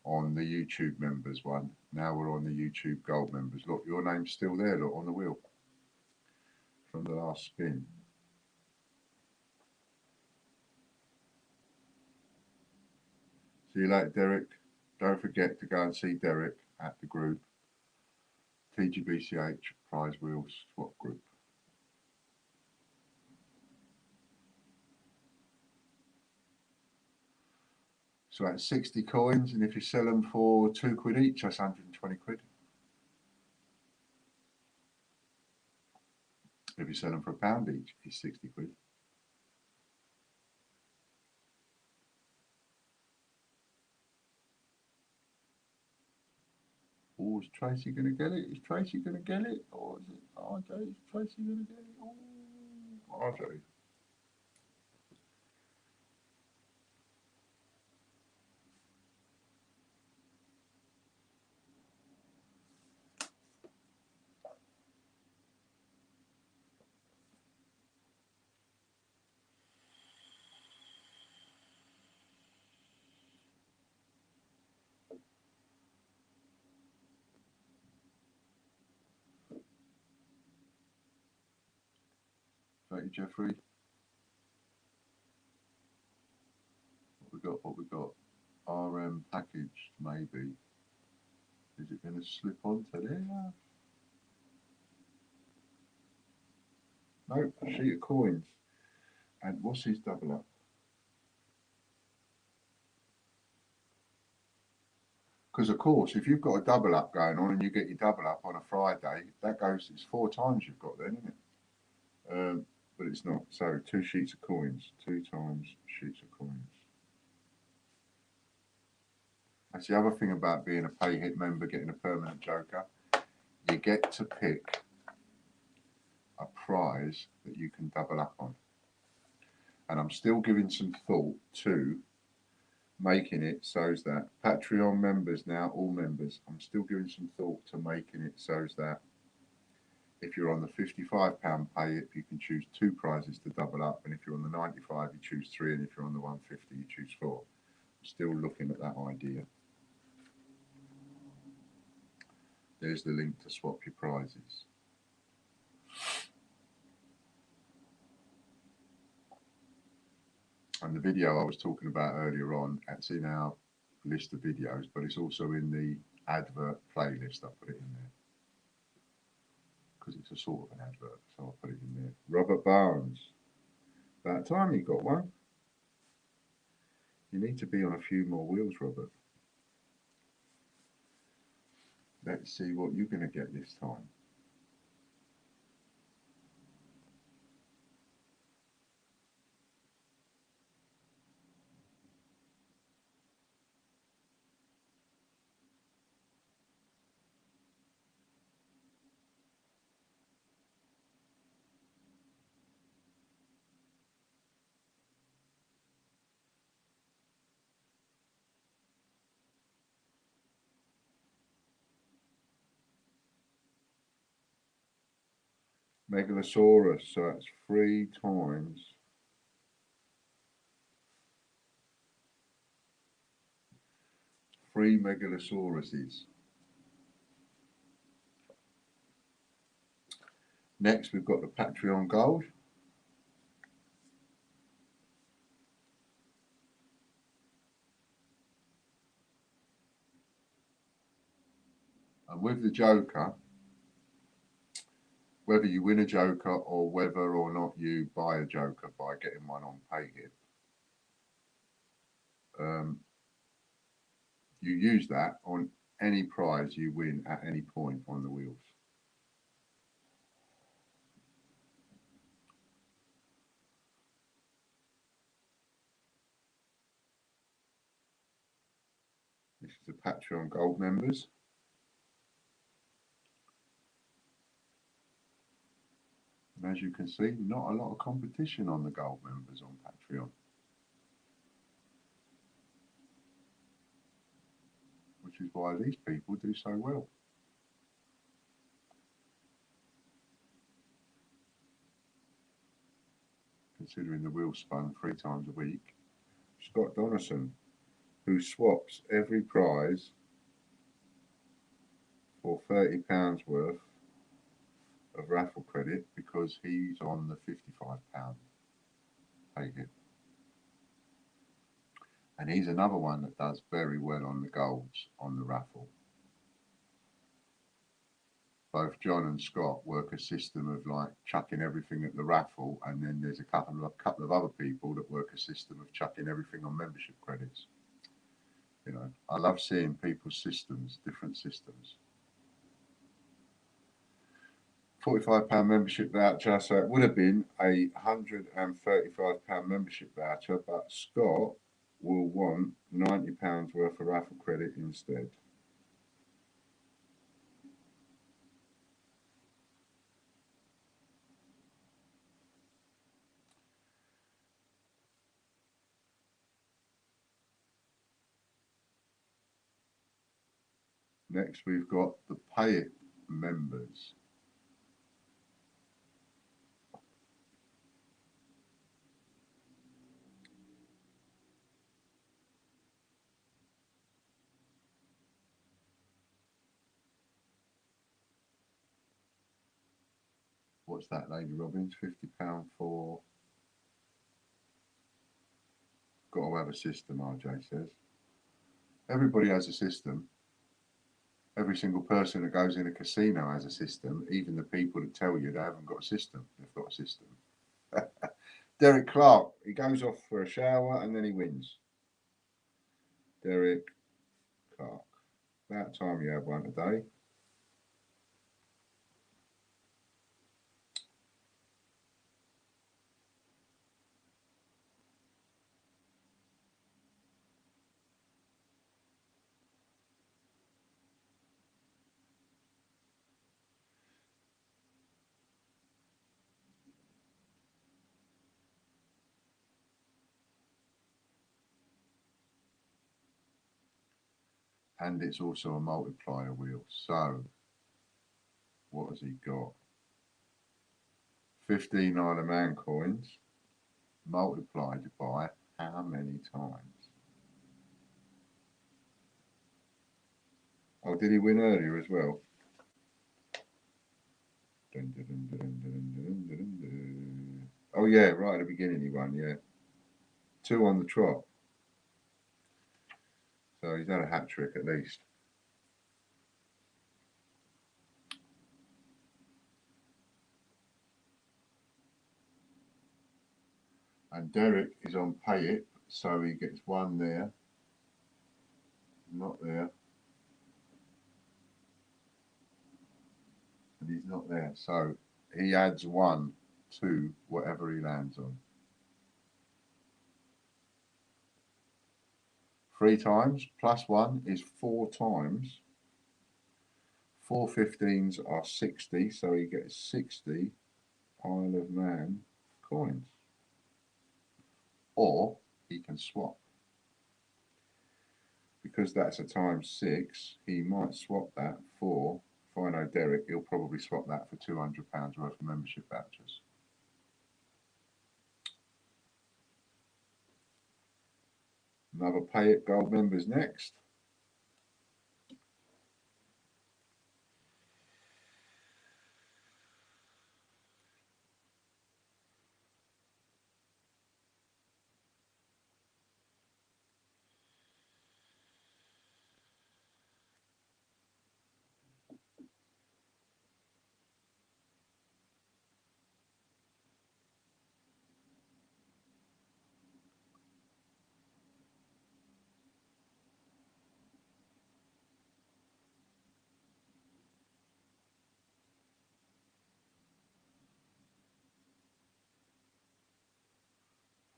Speaker 2: on the YouTube members one. Now we're on the YouTube gold members. Look, your name's still there, look, on the wheel from the last spin. See you later, Derek. Don't forget to go and see Derek at the group, TGBCH Prize Wheel Swap Group. So that's 60 coins, and if you sell them for £2 each, that's 120 quid. If you sell them for £1 each, it's 60 quid. Oh, is Tracy going to get it? Is Tracy going to get it? Or is it RJ? Is Tracy going to get it? Oh, RJ. Thank you, Jeffrey. What we got? RM packaged, maybe. Is it going to slip onto there? Nope, a sheet of coins. And what's his double up? Because of course, if you've got a double up going on and you get your double up on a Friday, that goes, it's 4 times you've got then, isn't it? But it's not. So 2 sheets of coins, 2 times sheets of coins. That's the other thing about being a pay hit member, getting a permanent joker. You get to pick a prize that you can double up on. And I'm still giving some thought to making it so that Patreon members now, all members, I'm still giving some thought to making it so that if you're on the £55 pay it, you can choose 2 prizes to double up, and if you're on the 95, you choose 3, and if you're on the 150, you choose 4. I'm still looking at that idea. There's the link to swap your prizes. And the video I was talking about earlier on, it's in our list of videos, but it's also in the advert playlist. I put it in there because it's a sort of an advert, so I put it in there. Robert Barnes, about time you got one. You need to be on a few more wheels, Robert. Let's see what you're going to get this time. Megalosaurus, so that's 3 times. 3 Megalosauruses. Next, we've got the Patreon Gold. And with the Joker, whether you win a Joker or whether or not you buy a Joker by getting one on pay hit, you use that on any prize you win at any point on the wheels. This is the Patreon Gold members. And as you can see, not a lot of competition on the Gold members on Patreon, which is why these people do so well. Considering the wheel spun 3 times a week. Scott Donaldson, who swaps every prize for £30 worth of raffle credit because he's on the £55 pay hit. And he's another one that does very well on the golds on the raffle. Both John and Scott work a system of like chucking everything at the raffle, and then there's a couple of other people that work a system of chucking everything on membership credits. You know, I love seeing people's systems, different systems. £45 membership voucher, so it would have been a £135 membership voucher, but Scott will want £90 worth of raffle credit instead. Next, we've got the Pay It members. What's that, Lady Robbins? £50 for... Got to have a system, RJ says. Everybody has a system. Every single person that goes in a casino has a system. Even the people that tell you they haven't got a system, they've got a system. Derek Clark, he goes off for a shower and then he wins. Derek Clark. About time you have one today. And it's also a multiplier wheel. So, what has he got? 15 Isle of Man coins multiplied by how many times? Oh, did he win earlier as well? Oh yeah, right at the beginning he won, yeah. 2 on the trot. So he's had a hat trick at least. And Derek is on pay it, so he gets 1 there. Not there. And he's not there. So he adds 1 to whatever he lands on. 3 times plus 1 is 4 times. 4 15s are 60, so he gets 60 Isle of Man coins. Or he can swap. Because that's a times 6, he might swap that for, if I know Derek, he'll probably swap that for £200 worth of membership vouchers. Another Pay It Gold members next.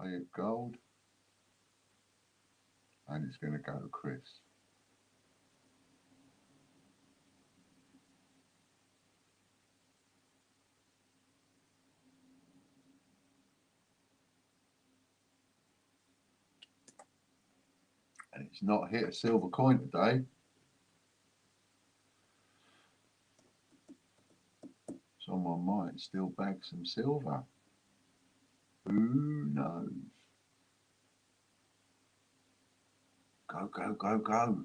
Speaker 2: Pay It Gold. And it's going to go to Chris. And it's not hit a silver coin today. Someone might still bag some silver. Who knows? Go, go, go, go.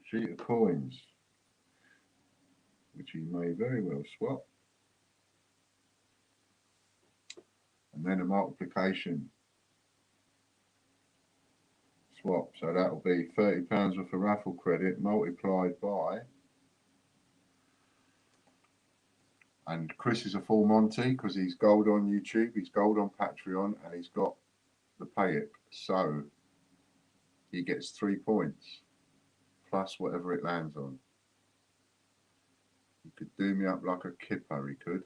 Speaker 2: Sheet of coins, which he may very well swap. And then a multiplication swap. So that'll be £30 worth of raffle credit multiplied by, and Chris is a full Monty because he's gold on YouTube, he's gold on Patreon, and he's got the pay it. So he gets 3 points plus whatever it lands on. He could do me up like a kipper, he could.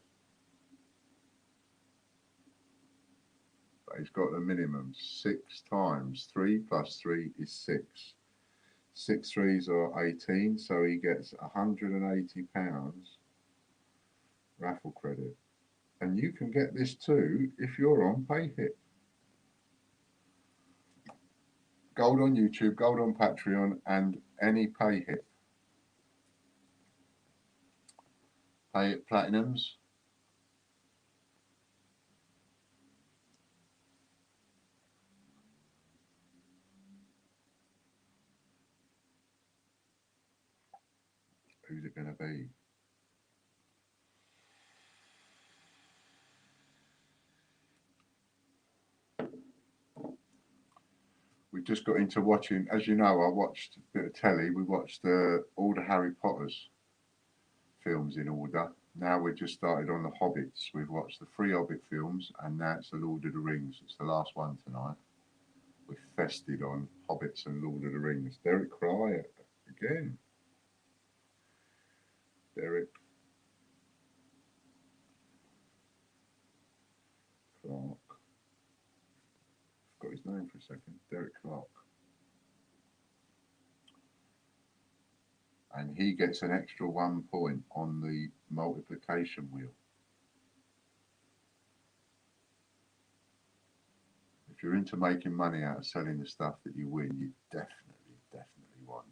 Speaker 2: But he's got the minimum 6 times. 3 plus 3 is 6. 6 threes are 18, so he gets £180 raffle credit. And you can get this too if you're on PayHip. Gold on YouTube, gold on Patreon, and any PayHip. PayHip Platinums. Who's it going to be? We just got into watching, as you know, I watched a bit of telly. We watched all the Harry Potter's films in order. Now we've just started on the Hobbits. We've watched the 3 Hobbit films, and now it's the Lord of the Rings. It's the last one tonight. We've fested on Hobbits and Lord of the Rings. Derek Cry again. Derek Clark. Forgot his name for a second. Derek Clark. And he gets an extra 1 point on the multiplication wheel. If you're into making money out of selling the stuff that you win, you definitely want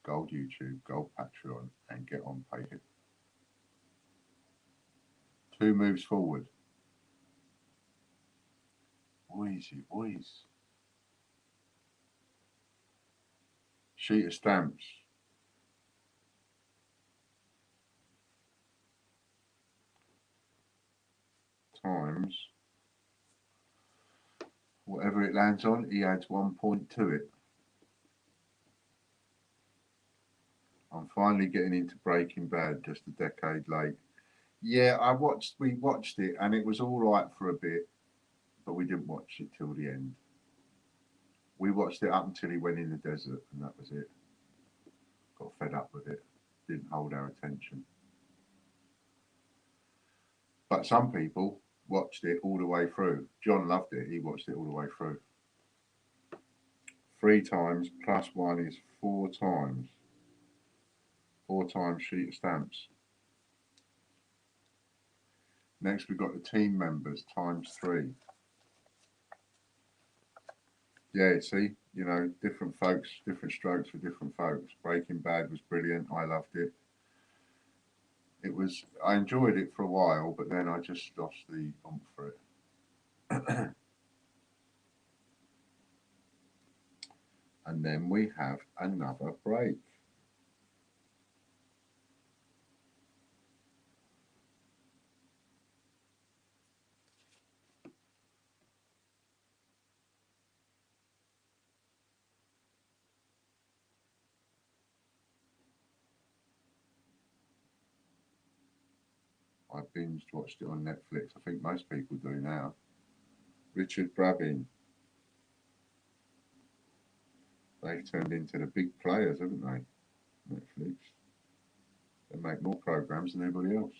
Speaker 2: gold YouTube, gold Patreon, and get on PayHip. 2 moves forward. Easy, boys. Sheet of stamps. Times whatever it lands on, he adds 1 point to it. I'm finally getting into Breaking Bad just a decade late. Yeah, we watched it and it was all right for a bit, but we didn't watch it till the end. We watched it up until he went in the desert and that was it. Got fed up with it. Didn't hold our attention. But some people watched it all the way through. John loved it. He watched it all the way through. 3 times plus 1 is 4 times. 4 times sheet of stamps. Next we've got the team members times 3. Yeah, see, you know, different folks, different strokes for different folks. Breaking Bad was brilliant. I loved it. I enjoyed it for a while, but then I just lost the oomph for it. And then we have another break. I binged watched it on Netflix. I think most people do now. Richard Brabbin. They've turned into the big players, haven't they? Netflix. They make more programs than anybody else.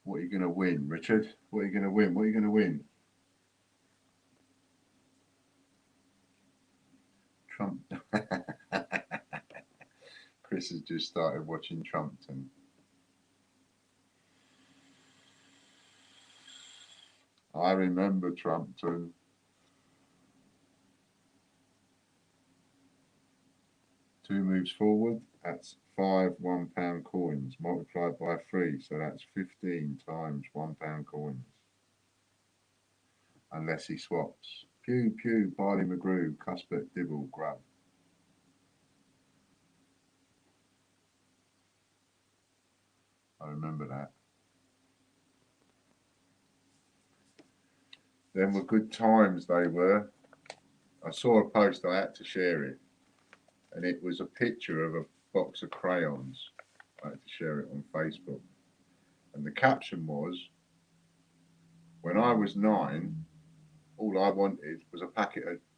Speaker 2: What are you going to win, Richard? What are you going to win? What are you going to win? Trump. Chris has just started watching Trumpton. I remember Trumpton. Two moves forward, that's 5 £1 coins multiplied by 3, so that's 15 times £1 coins. Unless he swaps. Pew, pew, Barley McGrew, Cuthbert, Dibble, Grub. I remember that. Them were good times, they were. I saw a post, I had to share it. And it was a picture of a box of crayons. I had to share it on Facebook. And the caption was, when I was 9, all I wanted was a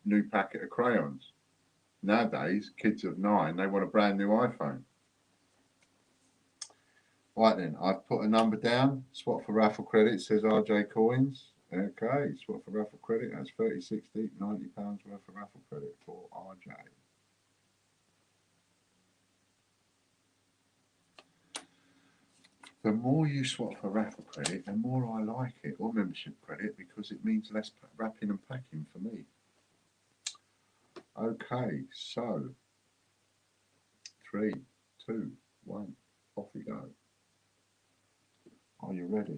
Speaker 2: new packet of crayons. Nowadays, kids of 9, they want a brand new iPhone. Right then, I've put a number down. Swap for raffle credit, says RJ Coins. Okay, swap for raffle credit. That's 30, 60, £90 worth of raffle credit for RJ. The more you swap for raffle credit, the more I like it, or membership credit, because it means less wrapping and packing for me. Okay, so 3, 2, 1, off we go. Are you ready?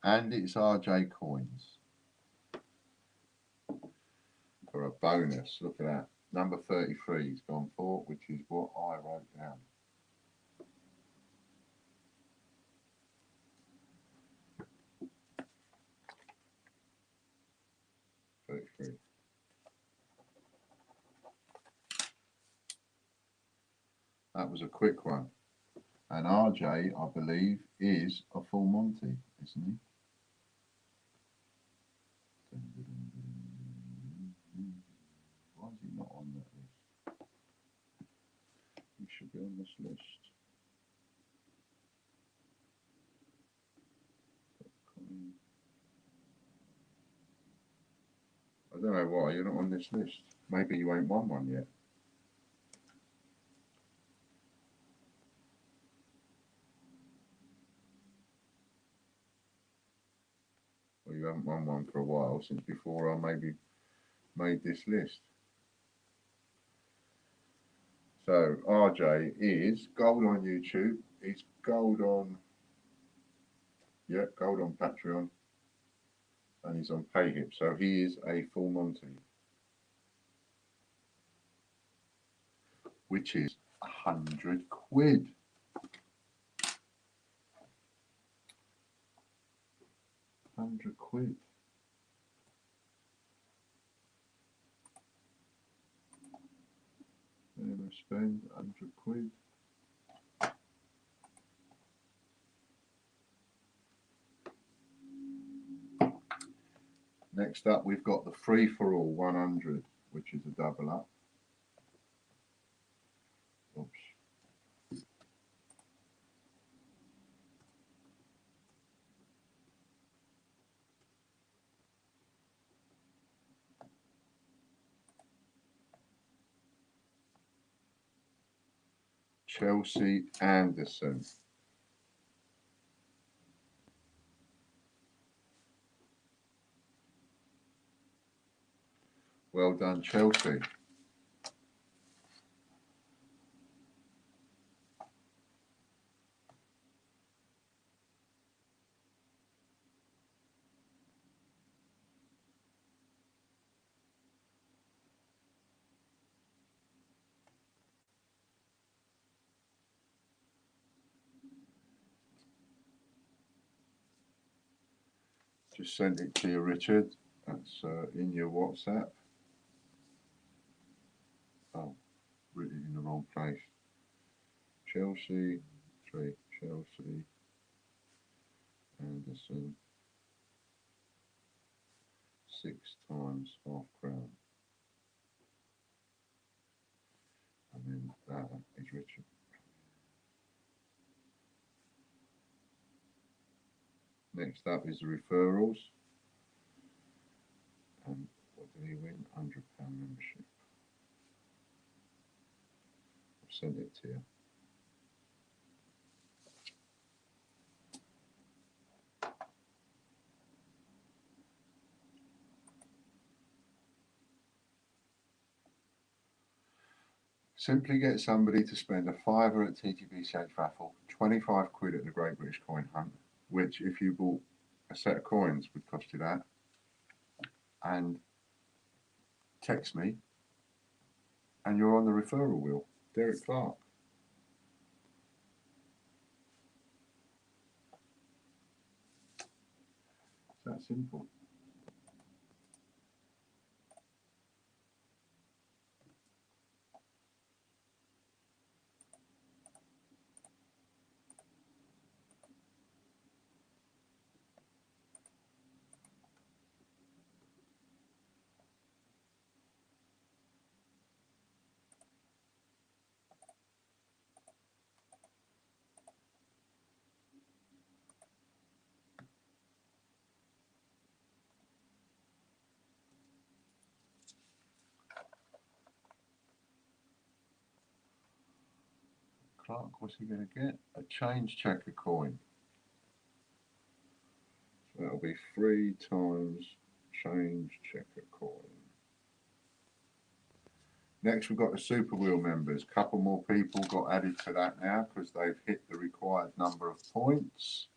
Speaker 2: And it's RJ coins for a bonus. Look at that. Number 33 is gone for, which is what I wrote down. 33. That was a quick one. And RJ, I believe, is a full Monty, isn't he? Why is he not on that list? He should be on this list. I don't know why you're not on this list. Maybe you ain't won one yet. Or you haven't won one for a while, since before I maybe made this list. So RJ is gold on YouTube. He's gold on, yeah, gold on Patreon. And he's on PayHip. So he is a full Monty. Which is 100 quid. 100 quid. Minimum spend 100 quid. Next up, we've got the free for all 100, which is a double up. Oops. Chelsea Anderson. Well done, Chelsea. Just sent it to you, Richard. That's in your WhatsApp. Oh, written in the wrong place. Chelsea, 3, Chelsea Anderson, 6 times half crown. And then that is Richard. Next up is the referrals. And what did he win? £100 membership. I've sent it to you. Simply get somebody to spend a fiver at TTBCH raffle, 25 quid at the Great British Coin Hunt, which if you bought a set of coins would cost you that, and text me, and you're on the referral wheel. Derek Clark. It's that simple. Clark, what's he going to get? A change checker coin. So that'll be 3 times change checker coin. Next, we've got the Super Wheel members. A couple more people got added to that now because they've hit the required number of points.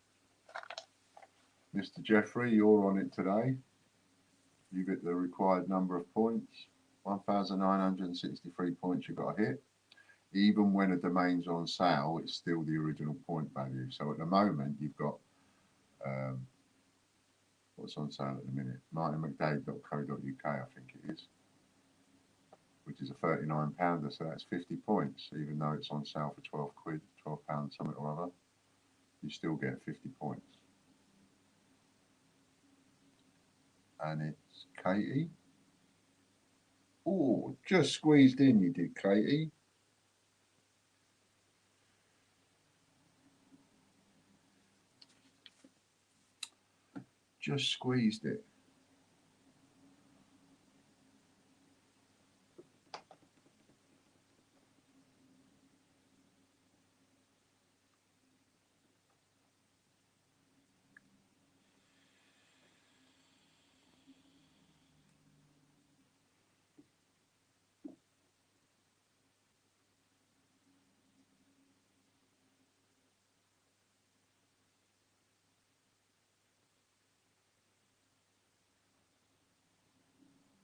Speaker 2: Mr. Jeffrey, you're on it today. You get the required number of points. 1,963 points you've got to hit. Even when a domain's on sale, it's still the original point value. So at the moment, you've got, what's on sale at the minute? martinmcdade.co.uk, I think it is, which is a £39, so that's 50 points. Even though it's on sale for 12 quid, £12 something or other, you still get 50 points. And it's Katie. Oh, just squeezed in, you did, Katie. Just squeezed it.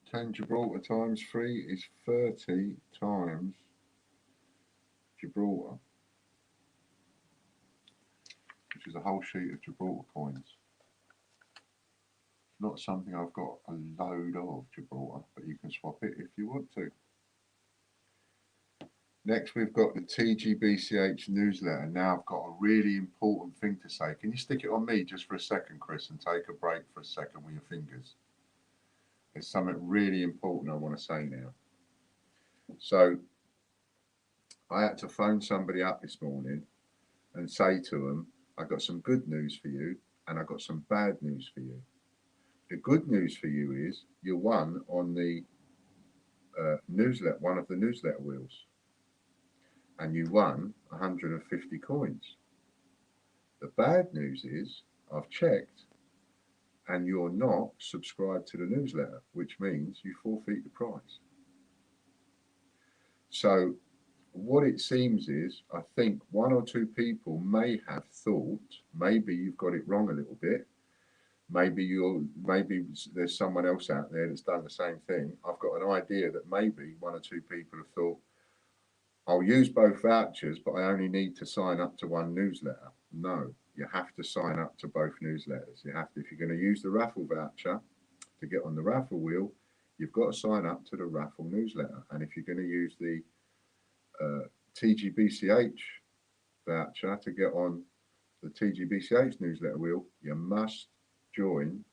Speaker 2: Ten Gibraltar times 3 is 30 times Gibraltar, which is a whole sheet of Gibraltar coins. Not something I've got a load of Gibraltar, but you can swap it if you want to. Next, we've got the TGBCH newsletter. Now I've got a really important thing to say. Can you stick it on me just for a second, Chris, and take a break for a second with your fingers? There's something really important I want to say now. So I had to phone somebody up this morning and say to them, I've got some good news for you and I've got some bad news for you. The good news for you is you won on the newsletter, one of the newsletter wheels, and you won 150 coins. The bad news is I've checked and you're not subscribed to the newsletter, which means you forfeit the prize. So what it seems is, I think 1 or 2 people may have thought, maybe you've got it wrong a little bit. Maybe there's someone else out there that's done the same thing. I've got an idea that maybe 1 or 2 people have thought, I'll use both vouchers, but I only need to sign up to one newsletter. No, you have to sign up to both newsletters. You have to, if you're going to use the raffle voucher to get on the raffle wheel, you've got to sign up to the raffle newsletter. And if you're going to use the TGBCH voucher to get on the TGBCH newsletter wheel, you must join,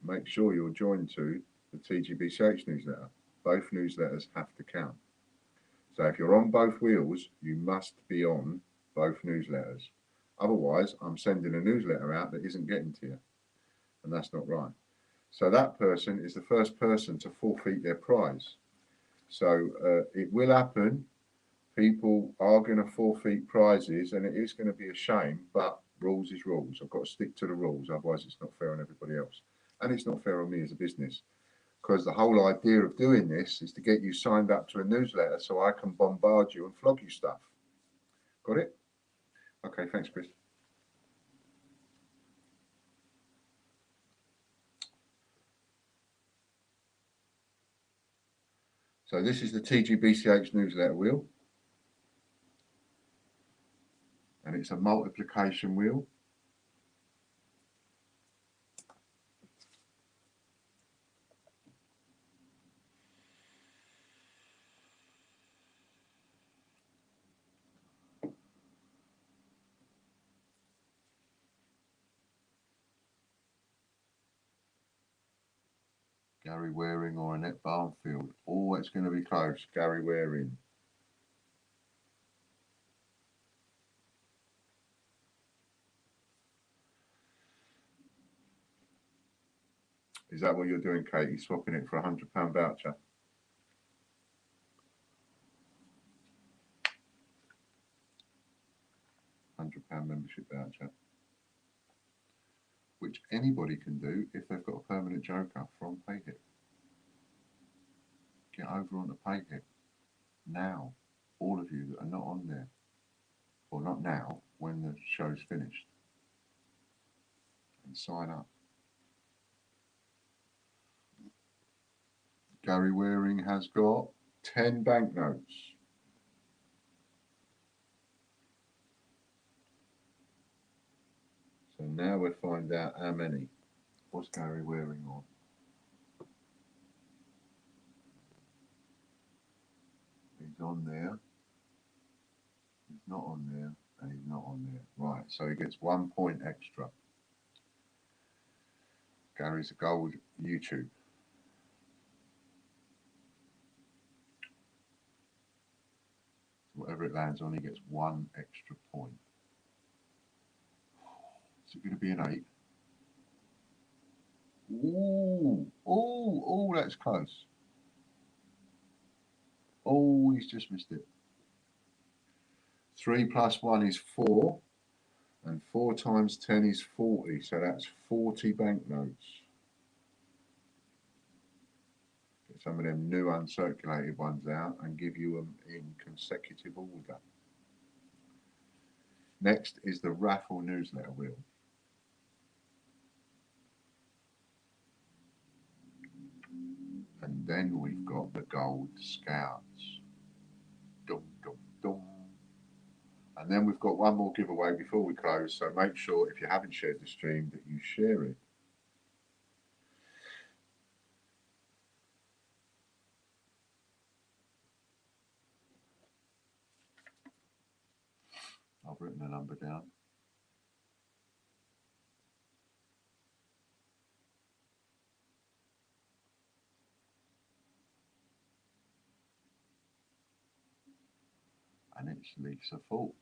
Speaker 2: make sure you're joined to the TGBCH newsletter. Both newsletters have to count. So if you're on both wheels, you must be on both newsletters. Otherwise, I'm sending a newsletter out that isn't getting to you, and that's not right. So that person is the first person to forfeit their prize. So it will happen. People are going to forfeit prizes, and it is going to be a shame, but rules is rules. I've got to stick to the rules, otherwise it's not fair on everybody else. And it's not fair on me as a business, because the whole idea of doing this is to get you signed up to a newsletter so I can bombard you and flog you stuff. Got it? Okay, thanks, Chris. So this is the TGBCH newsletter wheel. And it's a multiplication wheel. Gary Waring or Annette Barnfield. Oh, it's going to be close. Gary Waring. Is that what you're doing, Katie? Swapping it for a £100 voucher? £100 membership voucher, which anybody can do if they've got a permanent joker from PayHip. Get over onto PayHip now, all of you that are not on there, or not now, when the show's finished, and sign up. Gary Waring has got 10 banknotes. So now we'll find out how many. What's Gary Waring on? He's on there. He's not on there. And he's not on there. Right, so he gets 1 point extra. Gary's a gold YouTube. Whatever it lands on, he gets 1 extra point. Is it going to be an 8? Ooh, oh, that's close. Oh, he's just missed it. 3 plus 1 is 4, and 4 times 10 is 40, so that's 40 banknotes. Get some of them new uncirculated ones out and give you them in consecutive order. Next is the raffle newsletter wheel. And then we've got the Gold Scouts. Dum, dum, dum. And then we've got one more giveaway before we close, so make sure if you haven't shared the stream that you share it. I've written a number down. And it's Lisa Thorpe.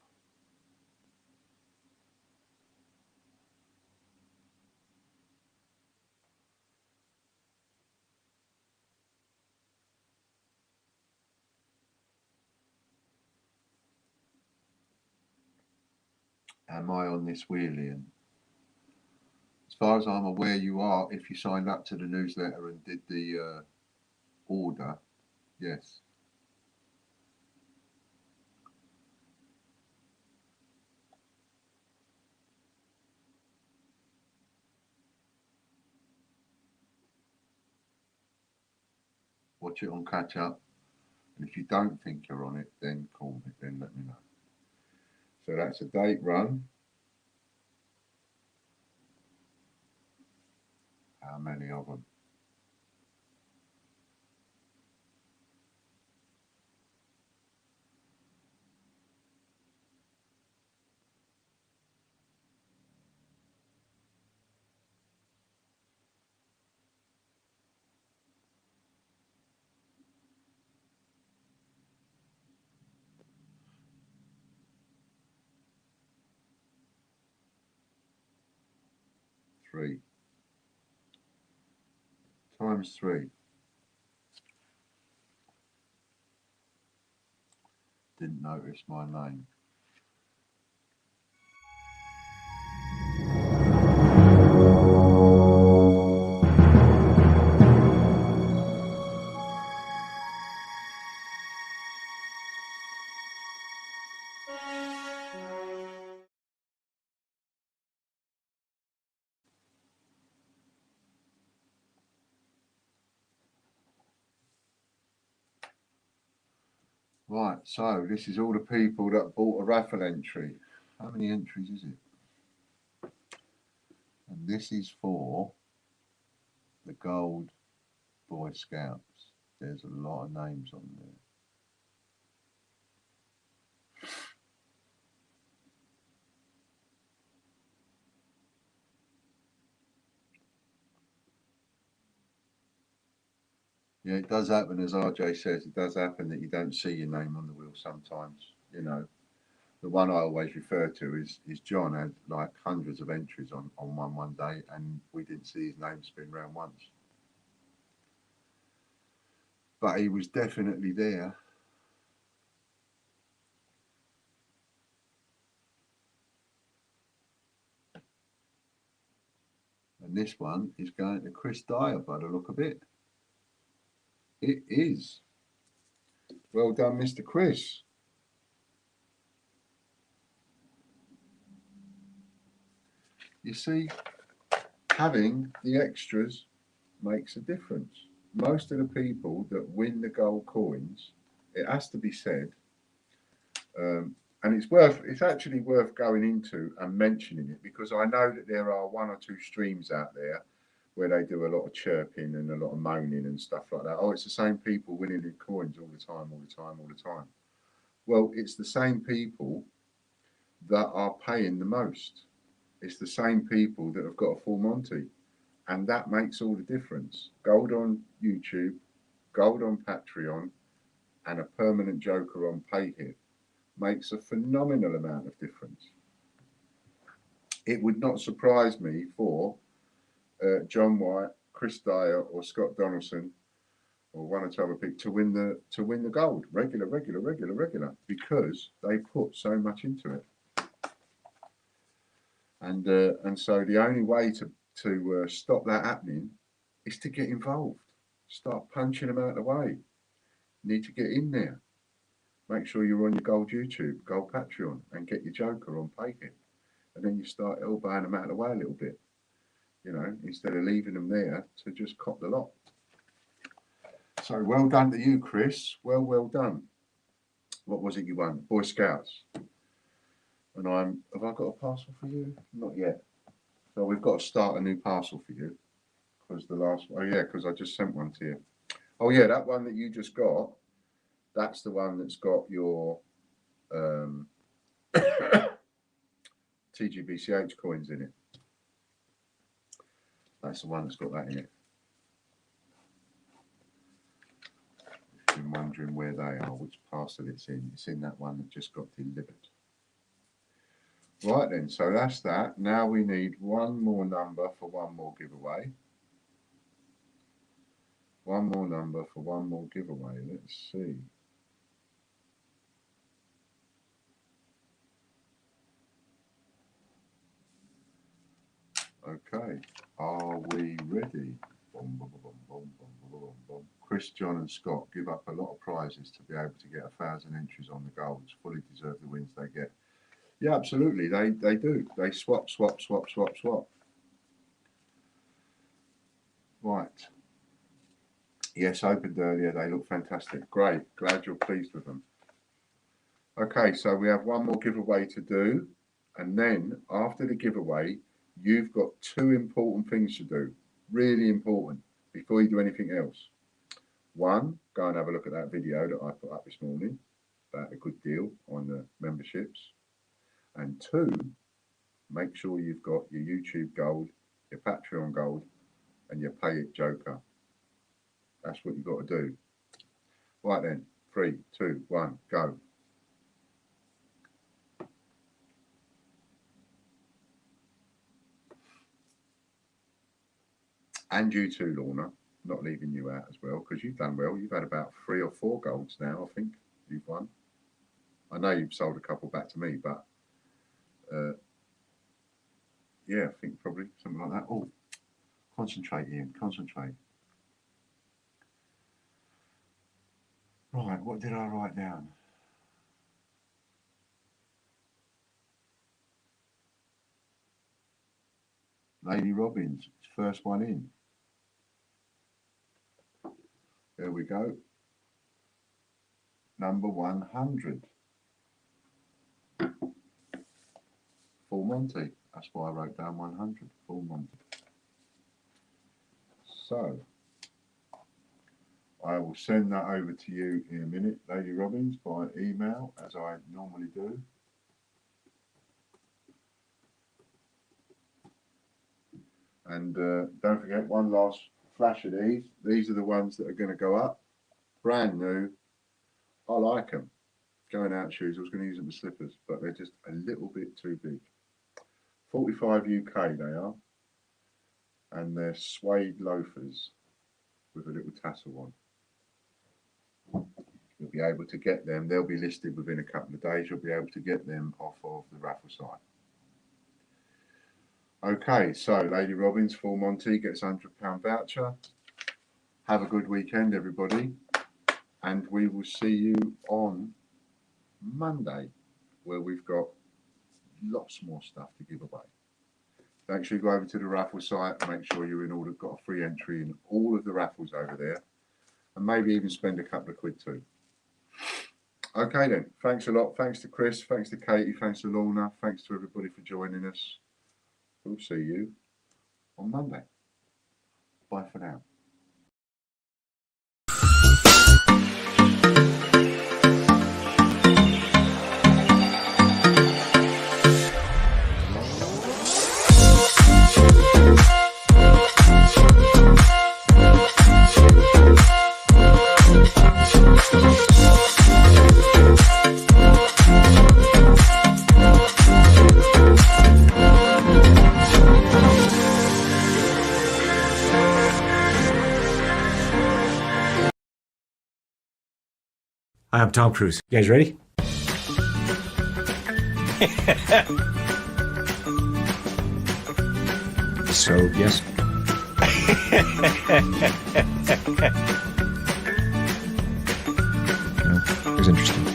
Speaker 2: Am I on this wheel, Ian? As far as I'm aware, you are. If you signed up to the newsletter and did the order, yes. Watch it on catch up. And if you don't think you're on it, then call me, then let me know. So that's a date run. How many of them? Three. Times 3. Didn't notice my name. Right, so this is all the people that bought a raffle entry. How many entries is it? And this is for the Gold Boy Scouts. There's a lot of names on there. Yeah, it does happen, as RJ says, it does happen that you don't see your name on the wheel sometimes. You know, the one I always refer to is John had like hundreds of entries on one day, and we didn't see his name spin round once. But he was definitely there. And this one is going to Chris Dyer by the look of it. It is. Well done, Mr. Chris. You see, having the extras makes a difference. Most of the people that win the gold coins, it has to be said, and it's actually worth going into and mentioning it, because I know that there are one or two streams out there where they do a lot of chirping and a lot of moaning and stuff like that. Oh, it's the same people winning the coins all the time, all the time, all the time. Well, it's the same people that are paying the most. It's the same people that have got a full Monty. And that makes all the difference. Gold on YouTube, gold on Patreon, and a permanent joker on PayHip makes a phenomenal amount of difference. It would not surprise me for John White, Chris Dyer, or Scott Donaldson, or one or two other people to win the gold regular, because they put so much into it. And so the only way to stop that happening is to get involved. Start punching them out of the way. You need to get in there. Make sure you're on your gold YouTube, gold Patreon, and get your joker on PayHip. And then you start elbowing them out of the way a little bit, you know, instead of leaving them there to just cop the lot. So well done to you, Chris. Well done. What was it you won? Boy Scouts. And have I got a parcel for you? Not yet. So we've got to start a new parcel for you, because because I just sent one to you. Oh yeah, that one that you just got, that's the one that's got your TGBCH coins in it. That's the one that's got that in it. If you're wondering where they are, which parcel it's in that one that just got delivered. Right then, so that's that. Now we need one more number for one more giveaway. One more number for one more giveaway. Let's see. Okay, are we ready? Boom, boom, boom, boom, boom, boom, boom. Chris, John and Scott give up a lot of prizes to be able to get 1,000 entries on the golds. Fully deserve the wins they get. Yeah, absolutely, they do. They swap. Right. Yes, opened earlier. They look fantastic. Great. Glad you're pleased with them. Okay, so we have one more giveaway to do. And then after the giveaway, you've got two important things to do. Really important before you do anything else. One, go and have a look at that video that I put up this morning about a good deal on the memberships. And two, make sure you've got your YouTube gold, your Patreon gold, and your Pay It Joker. That's what you've got to do. Right then, 3, 2, 1, go. And you too, Lorna. Not leaving you out as well, because you've done well. You've had about 3 or 4 golds now, I think you've won. I know you've sold a couple back to me, but yeah, I think probably something like that. Oh, concentrate, Ian, concentrate. Right, what did I write down? Lady Robbins, first one in. There we go. Number 100. Full Monty. That's why I wrote down 100. Full Monty. So, I will send that over to you in a minute, Lady Robbins, by email, as I normally do. And don't forget, one last flash of these. These are the ones that are going to go up. Brand new. I like them. Going out shoes. I was going to use them as slippers, but they're just a little bit too big. 45 UK they are. And they're suede loafers with a little tassel on. You'll be able to get them. They'll be listed within a couple of days. You'll be able to get them off of the raffle site. Okay, so Lady Robbins, Full Monty gets £100 voucher. Have a good weekend, everybody. And we will see you on Monday, where we've got lots more stuff to give away. Make sure you go over to the raffle site and make sure you're in order, got a free entry in all of the raffles over there. And maybe even spend a couple of quid too. Okay then, thanks a lot. Thanks to Chris, thanks to Katie, thanks to Lorna, thanks to everybody for joining us. We'll see you on Monday. Bye for now.
Speaker 3: Hi, I'm Tom Cruise. You guys ready? So, yes. It was interesting.